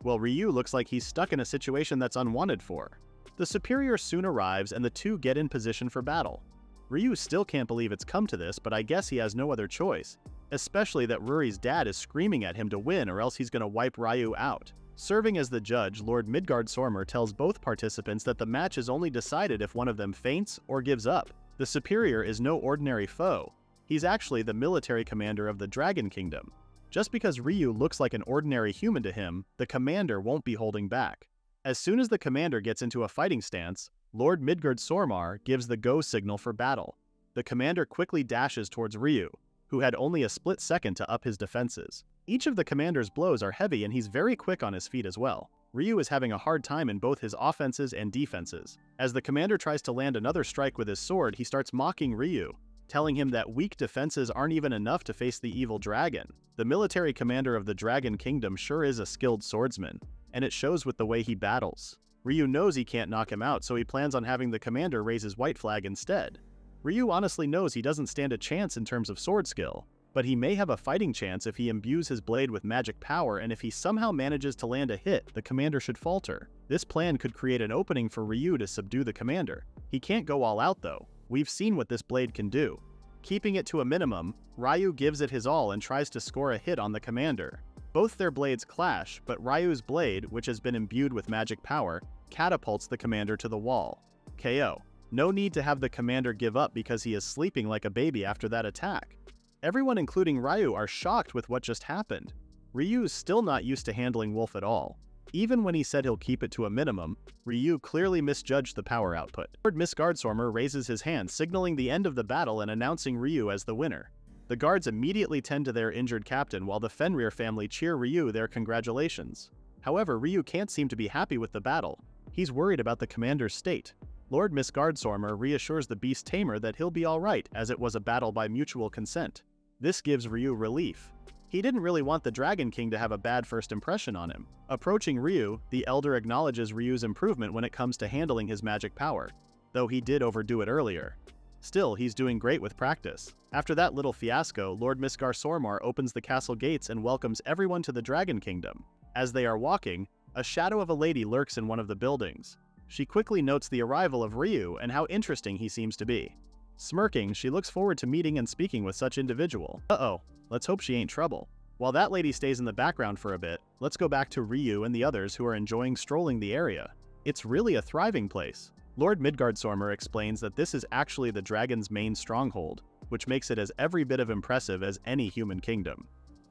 Well, Ryu looks like he's stuck in a situation that's unwanted for. The superior soon arrives and the two get in position for battle. Ryu still can't believe it's come to this, but I guess he has no other choice, especially that Ruri's dad is screaming at him to win or else he's gonna wipe Ryu out. Serving as the judge, Lord Midgardsormr tells both participants that the match is only decided if one of them faints or gives up. The superior is no ordinary foe. He's actually the military commander of the Dragon Kingdom. Just because Ryu looks like an ordinary human to him, the commander won't be holding back. As soon as the commander gets into a fighting stance, Lord Midgardsormr gives the go signal for battle. The commander quickly dashes towards Ryu, who had only a split second to up his defenses. Each of the commander's blows are heavy and he's very quick on his feet as well. Ryu is having a hard time in both his offenses and defenses. As the commander tries to land another strike with his sword, he starts mocking Ryu, telling him that weak defenses aren't even enough to face the evil dragon. The military commander of the Dragon Kingdom sure is a skilled swordsman, and it shows with the way he battles. Ryu knows he can't knock him out, so he plans on having the commander raise his white flag instead. Ryu honestly knows he doesn't stand a chance in terms of sword skill, but he may have a fighting chance if he imbues his blade with magic power, and if he somehow manages to land a hit, the commander should falter. This plan could create an opening for Ryu to subdue the commander. He can't go all out though. We've seen what this blade can do. Keeping it to a minimum, Ryu gives it his all and tries to score a hit on the commander. Both their blades clash, but Ryu's blade, which has been imbued with magic power, catapults the commander to the wall. KO. No need to have the commander give up because he is sleeping like a baby after that attack. Everyone including Ryu are shocked with what just happened. Ryu's still not used to handling Wolf at all. Even when he said he'll keep it to a minimum, Ryu clearly misjudged the power output. Lord Midgardsormr raises his hand, signaling the end of the battle and announcing Ryu as the winner. The guards immediately tend to their injured captain while the Fenrir family cheer Ryu their congratulations. However, Ryu can't seem to be happy with the battle. He's worried about the commander's state. Lord Midgardsormr reassures the beast tamer that he'll be alright as it was a battle by mutual consent. This gives Ryu relief. He didn't really want the Dragon King to have a bad first impression on him. Approaching Ryu, the elder acknowledges Ryu's improvement when it comes to handling his magic power, though he did overdo it earlier. Still, he's doing great with practice. After that little fiasco, Lord Midgardsormr opens the castle gates and welcomes everyone to the Dragon Kingdom. As they are walking, a shadow of a lady lurks in one of the buildings. She quickly notes the arrival of Ryu and how interesting he seems to be. Smirking, she looks forward to meeting and speaking with such individual. Uh-oh, let's hope she ain't trouble. While that lady stays in the background for a bit, let's go back to Ryu and the others who are enjoying strolling the area. It's really a thriving place. Lord Midgardsormr explains that this is actually the dragon's main stronghold, which makes it as every bit of impressive as any human kingdom.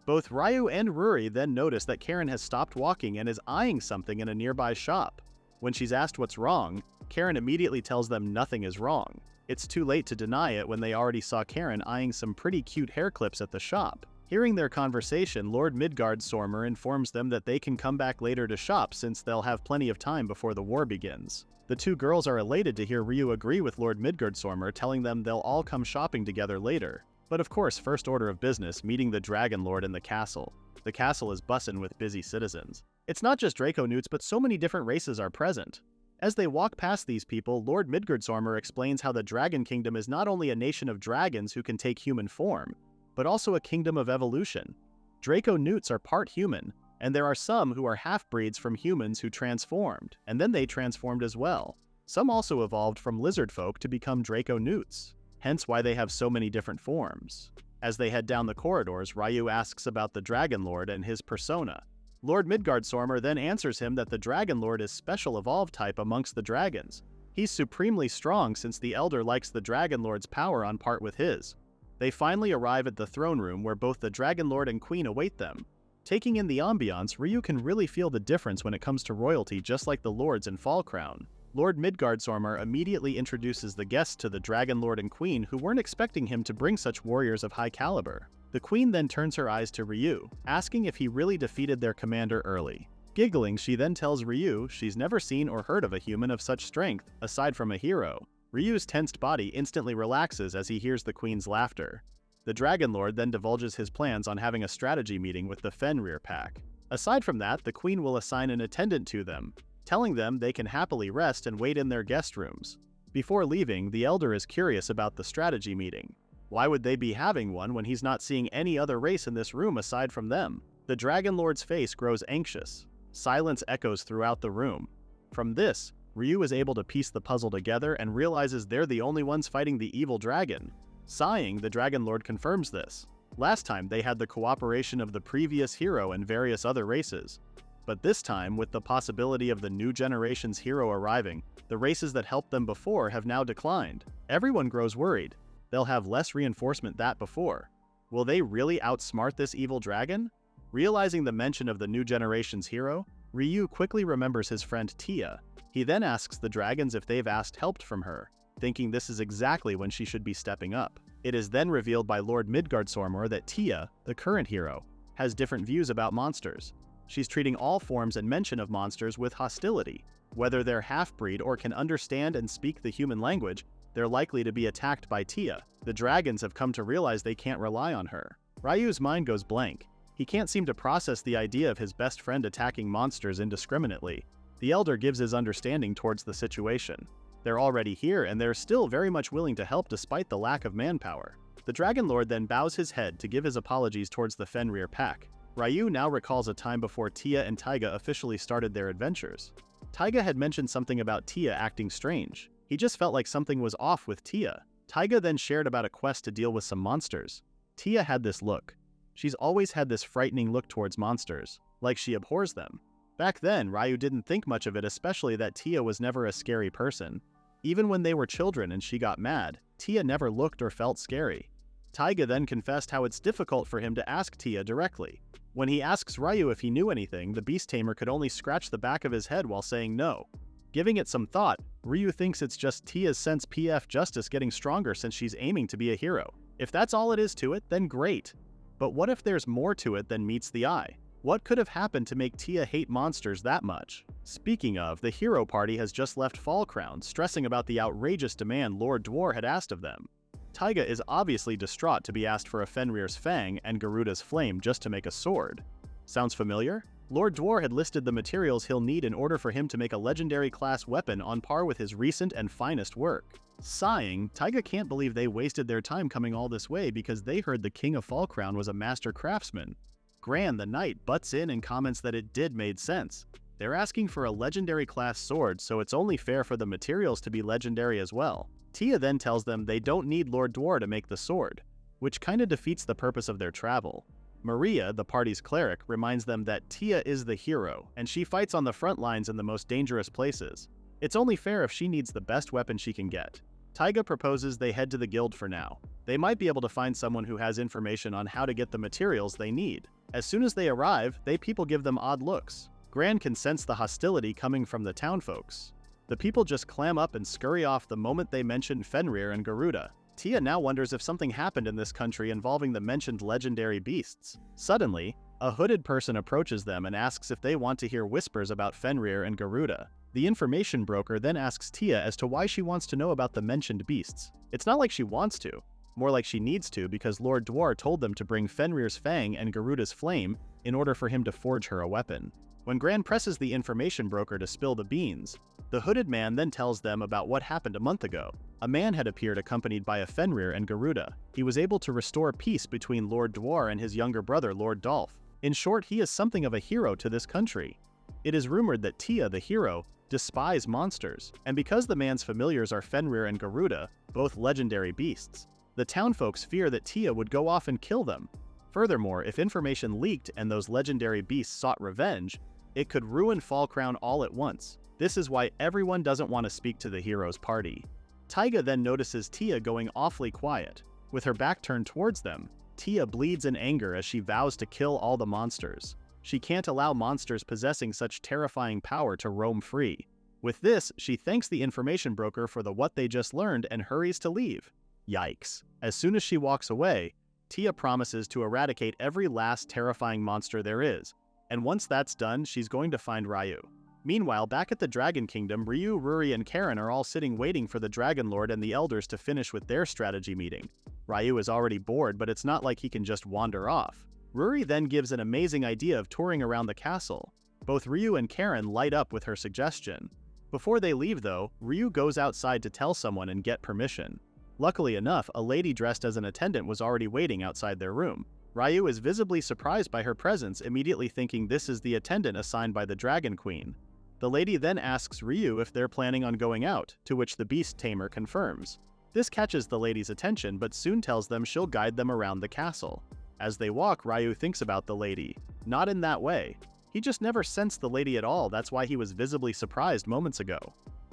Both Ryu and Ruri then notice that Karen has stopped walking and is eyeing something in a nearby shop. When she's asked what's wrong, Karen immediately tells them nothing is wrong. It's too late to deny it when they already saw Karen eyeing some pretty cute hair clips at the shop. Hearing their conversation, Lord Midgardsormr informs them that they can come back later to shop since they'll have plenty of time before the war begins. The two girls are elated to hear Ryu agree with Lord Midgardsormr, telling them they'll all come shopping together later. But of course, first order of business, meeting the Dragon Lord in the castle. The castle is bussin' with busy citizens. It's not just Draco Newts, but so many different races are present. As they walk past these people, Lord Midgardsormr explains how the Dragon Kingdom is not only a nation of dragons who can take human form, but also a kingdom of evolution. Draco Newts are part human, and there are some who are half-breeds from humans who transformed, and then they transformed as well. Some also evolved from lizard folk to become Draco Newts, hence why they have so many different forms. As they head down the corridors, Ryu asks about the Dragon Lord and his persona. Lord Midgardsormr then answers him that the Dragon Lord is special evolved type amongst the dragons. He's supremely strong since the Elder likes the Dragon Lord's power on par with his. They finally arrive at the throne room where both the Dragon Lord and Queen await them. Taking in the ambiance, Ryu can really feel the difference when it comes to royalty, just like the lords in Fall Crown. Lord Midgardsormr immediately introduces the guests to the Dragon Lord and Queen, who weren't expecting him to bring such warriors of high caliber. The Queen then turns her eyes to Ryu, asking if he really defeated their commander early. Giggling, she then tells Ryu she's never seen or heard of a human of such strength, aside from a hero. Ryu's tensed body instantly relaxes as he hears the Queen's laughter. The Dragon Lord then divulges his plans on having a strategy meeting with the Fenrir pack. Aside from that, the Queen will assign an attendant to them, telling them they can happily rest and wait in their guest rooms. Before leaving, the Elder is curious about the strategy meeting. Why would they be having one when he's not seeing any other race in this room aside from them? The Dragon Lord's face grows anxious. Silence echoes throughout the room. From this, Ryu is able to piece the puzzle together and realizes they're the only ones fighting the evil dragon. Sighing, the Dragon Lord confirms this. Last time they had the cooperation of the previous hero and various other races. But this time, with the possibility of the new generation's hero arriving, the races that helped them before have now declined. Everyone grows worried. They'll have less reinforcement than before. Will they really outsmart this evil dragon? Realizing the mention of the new generation's hero, Ryu quickly remembers his friend Tia. He then asks the dragons if they've asked help from her, thinking this is exactly when she should be stepping up. It is then revealed by Lord Midgardsormr that Tia, the current hero, has different views about monsters. She's treating all forms and mention of monsters with hostility. Whether they're half-breed or can understand and speak the human language, they're likely to be attacked by Tia. The dragons have come to realize they can't rely on her. Ryu's mind goes blank. He can't seem to process the idea of his best friend attacking monsters indiscriminately. The Elder gives his understanding towards the situation. They're already here, and they're still very much willing to help despite the lack of manpower. The Dragon Lord then bows his head to give his apologies towards the Fenrir pack. Ryu now recalls a time before Tia and Taiga officially started their adventures. Taiga had mentioned something about Tia acting strange. He just felt like something was off with Tia. Taiga then shared about a quest to deal with some monsters. Tia had this look. She's always had this frightening look towards monsters, like she abhors them. Back then, Ryu didn't think much of it, especially that Tia was never a scary person. Even when they were children and she got mad, Tia never looked or felt scary. Taiga then confessed how it's difficult for him to ask Tia directly. When he asks Ryu if he knew anything, the beast tamer could only scratch the back of his head while saying no. Giving it some thought, Ryu thinks it's just Tia's sense PF justice getting stronger since she's aiming to be a hero. If that's all it is to it, then great. But what if there's more to it than meets the eye? What could have happened to make Tia hate monsters that much? Speaking of, the hero party has just left Fall Crown, stressing about the outrageous demand Lord Dwarf had asked of them. Taiga is obviously distraught to be asked for a Fenrir's fang and Garuda's flame just to make a sword. Sounds familiar? Lord Dwarf had listed the materials he'll need in order for him to make a legendary class weapon on par with his recent and finest work. Sighing, Taiga can't believe they wasted their time coming all this way because they heard the King of Fall Crown was a master craftsman. Gran the Knight butts in and comments that it did made sense. They're asking for a legendary class sword, so it's only fair for the materials to be legendary as well. Tia then tells them they don't need Lord Dwarf to make the sword, which kinda defeats the purpose of their travel. Maria, the party's cleric, reminds them that Tia is the hero, and she fights on the front lines in the most dangerous places. It's only fair if she needs the best weapon she can get. Taiga proposes they head to the guild for now. They might be able to find someone who has information on how to get the materials they need. As soon as they arrive, people give them odd looks. Gran can sense the hostility coming from the townfolks. The people just clam up and scurry off the moment they mention Fenrir and Garuda. Tia now wonders if something happened in this country involving the mentioned legendary beasts. Suddenly, a hooded person approaches them and asks if they want to hear whispers about Fenrir and Garuda. The information broker then asks Tia as to why she wants to know about the mentioned beasts. It's not like she wants to, more like she needs to because Lord Dwarf told them to bring Fenrir's fang and Garuda's flame in order for him to forge her a weapon. When Gran presses the information broker to spill the beans, the hooded man then tells them about what happened a month ago. A man had appeared accompanied by a Fenrir and Garuda. He was able to restore peace between Lord Dwarf and his younger brother Lord Dolph. In short, he is something of a hero to this country. It is rumored that Tia, the hero, despise monsters, and because the man's familiars are Fenrir and Garuda, both legendary beasts, the townfolks fear that Tia would go off and kill them. Furthermore, if information leaked and those legendary beasts sought revenge, it could ruin Fall Crown all at once. This is why everyone doesn't want to speak to the hero's party. Taiga then notices Tia going awfully quiet. With her back turned towards them, Tia bleeds in anger as she vows to kill all the monsters. She can't allow monsters possessing such terrifying power to roam free. With this, she thanks the information broker for what they just learned and hurries to leave. Yikes. As soon as she walks away, Tia promises to eradicate every last terrifying monster there is, and once that's done, she's going to find Ryu. Meanwhile, back at the Dragon Kingdom, Ryu, Ruri, and Karen are all sitting waiting for the Dragon Lord and the Elders to finish with their strategy meeting. Ryu is already bored, but it's not like he can just wander off. Ruri then gives an amazing idea of touring around the castle. Both Ryu and Karen light up with her suggestion. Before they leave though, Ryu goes outside to tell someone and get permission. Luckily enough, a lady dressed as an attendant was already waiting outside their room. Ryu is visibly surprised by her presence, immediately thinking this is the attendant assigned by the Dragon Queen. The lady then asks Ryu if they're planning on going out, to which the beast tamer confirms. This catches the lady's attention, but soon tells them she'll guide them around the castle. As they walk, Ryu thinks about the lady. Not in that way. He just never sensed the lady at all, that's why he was visibly surprised moments ago.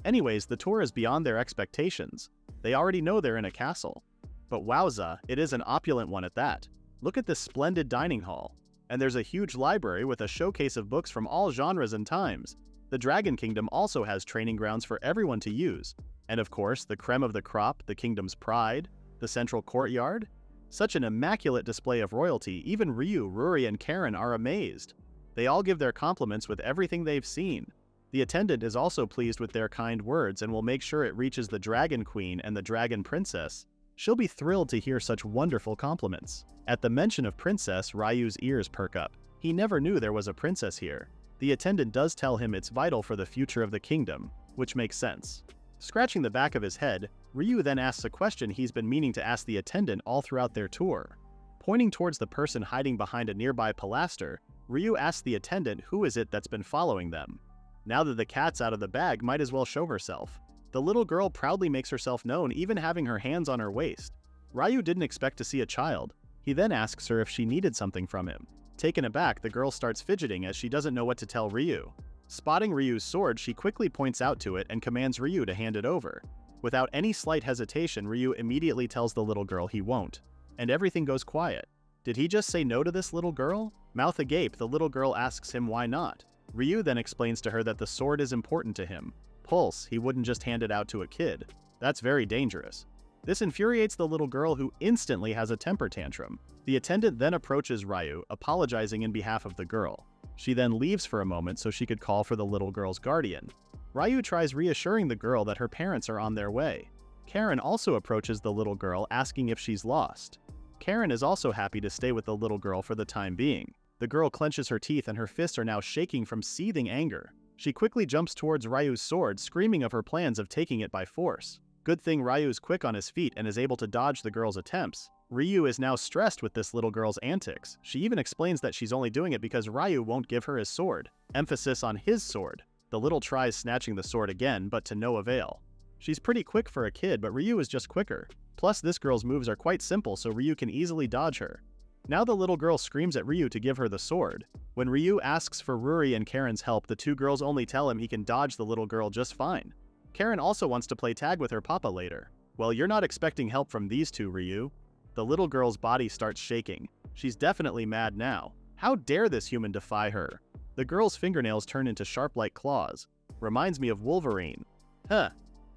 Anyways, the tour is beyond their expectations. They already know they're in a castle. But wowza, it is an opulent one at that. Look at this splendid dining hall. And there's a huge library with a showcase of books from all genres and times. The Dragon Kingdom also has training grounds for everyone to use. And of course, the creme of the crop, the kingdom's pride, the central courtyard. Such an immaculate display of royalty, even Ryu, Ruri, and Karen are amazed. They all give their compliments with everything they've seen. The attendant is also pleased with their kind words and will make sure it reaches the Dragon Queen and the Dragon Princess. She'll be thrilled to hear such wonderful compliments. At the mention of princess, Ryu's ears perk up. He never knew there was a princess here. The attendant does tell him it's vital for the future of the kingdom, which makes sense. Scratching the back of his head, Ryu then asks a question he's been meaning to ask the attendant all throughout their tour. Pointing towards the person hiding behind a nearby pilaster, Ryu asks the attendant who is it that's been following them. Now that the cat's out of the bag, might as well show herself. The little girl proudly makes herself known, even having her hands on her waist. Ryu didn't expect to see a child. He then asks her if she needed something from him. Taken aback, the girl starts fidgeting as she doesn't know what to tell Ryu. Spotting Ryu's sword, she quickly points out to it and commands Ryu to hand it over. Without any slight hesitation, Ryu immediately tells the little girl he won't. And everything goes quiet. Did he just say no to this little girl? Mouth agape, the little girl asks him why not. Ryu then explains to her that the sword is important to him. Pulse, he wouldn't just hand it out to a kid. That's very dangerous. This infuriates the little girl, who instantly has a temper tantrum. The attendant then approaches Ryu, apologizing in behalf of the girl. She then leaves for a moment so she could call for the little girl's guardian. Ryu tries reassuring the girl that her parents are on their way. Karen also approaches the little girl, asking if she's lost. Karen is also happy to stay with the little girl for the time being. The girl clenches her teeth and her fists are now shaking from seething anger. She quickly jumps towards Ryu's sword, screaming of her plans of taking it by force. Good thing Ryu's quick on his feet and is able to dodge the girl's attempts. Ryu is now stressed with this little girl's antics. She even explains that she's only doing it because Ryu won't give her his sword. Emphasis on his sword. The little tries snatching the sword again, but to no avail. She's pretty quick for a kid, but Ryu is just quicker. Plus, this girl's moves are quite simple, so Ryu can easily dodge her. Now the little girl screams at Ryu to give her the sword. When Ryu asks for Ruri and Karen's help, the two girls only tell him he can dodge the little girl just fine. Karen also wants to play tag with her papa later. Well, you're not expecting help from these two, Ryu. The little girl's body starts shaking. She's definitely mad now. How dare this human defy her? The girl's fingernails turn into sharp-like claws. Reminds me of Wolverine. Huh.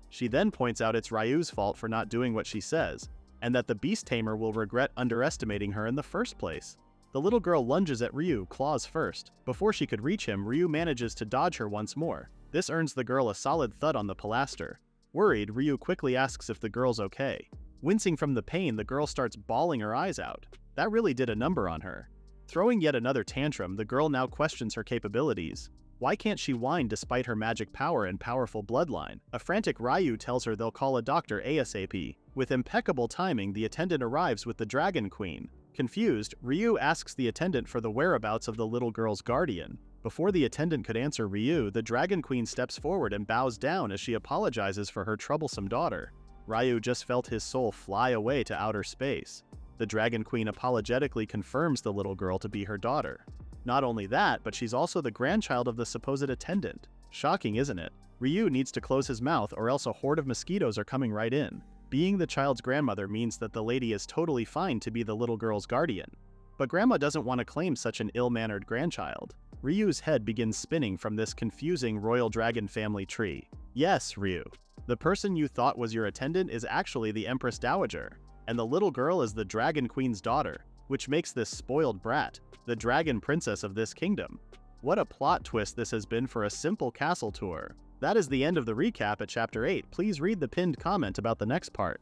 She then points out it's Ryu's fault for not doing what she says, and that the beast tamer will regret underestimating her in the first place. The little girl lunges at Ryu, claws first. Before she could reach him, Ryu manages to dodge her once more. This earns the girl a solid thud on the pilaster. Worried, Ryu quickly asks if the girl's okay. Wincing from the pain, the girl starts bawling her eyes out. That really did a number on her. Throwing yet another tantrum, the girl now questions her capabilities. Why can't she whine despite her magic power and powerful bloodline? A frantic Ryu tells her they'll call a doctor ASAP. With impeccable timing, the attendant arrives with the Dragon Queen. Confused, Ryu asks the attendant for the whereabouts of the little girl's guardian. Before the attendant could answer Ryu, the Dragon Queen steps forward and bows down as she apologizes for her troublesome daughter. Ryu just felt his soul fly away to outer space. The Dragon Queen apologetically confirms the little girl to be her daughter. Not only that, but she's also the grandchild of the supposed attendant. Shocking, isn't it? Ryu needs to close his mouth or else a horde of mosquitoes are coming right in. Being the child's grandmother means that the lady is totally fine to be the little girl's guardian. But grandma doesn't want to claim such an ill-mannered grandchild. Ryu's head begins spinning from this confusing royal dragon family tree. Yes, Ryu. The person you thought was your attendant is actually the Empress Dowager, and the little girl is the Dragon Queen's daughter, which makes this spoiled brat the dragon princess of this kingdom. What a plot twist this has been for a simple castle tour. That is the end of the recap at Chapter 8. Please read the pinned comment about the next part.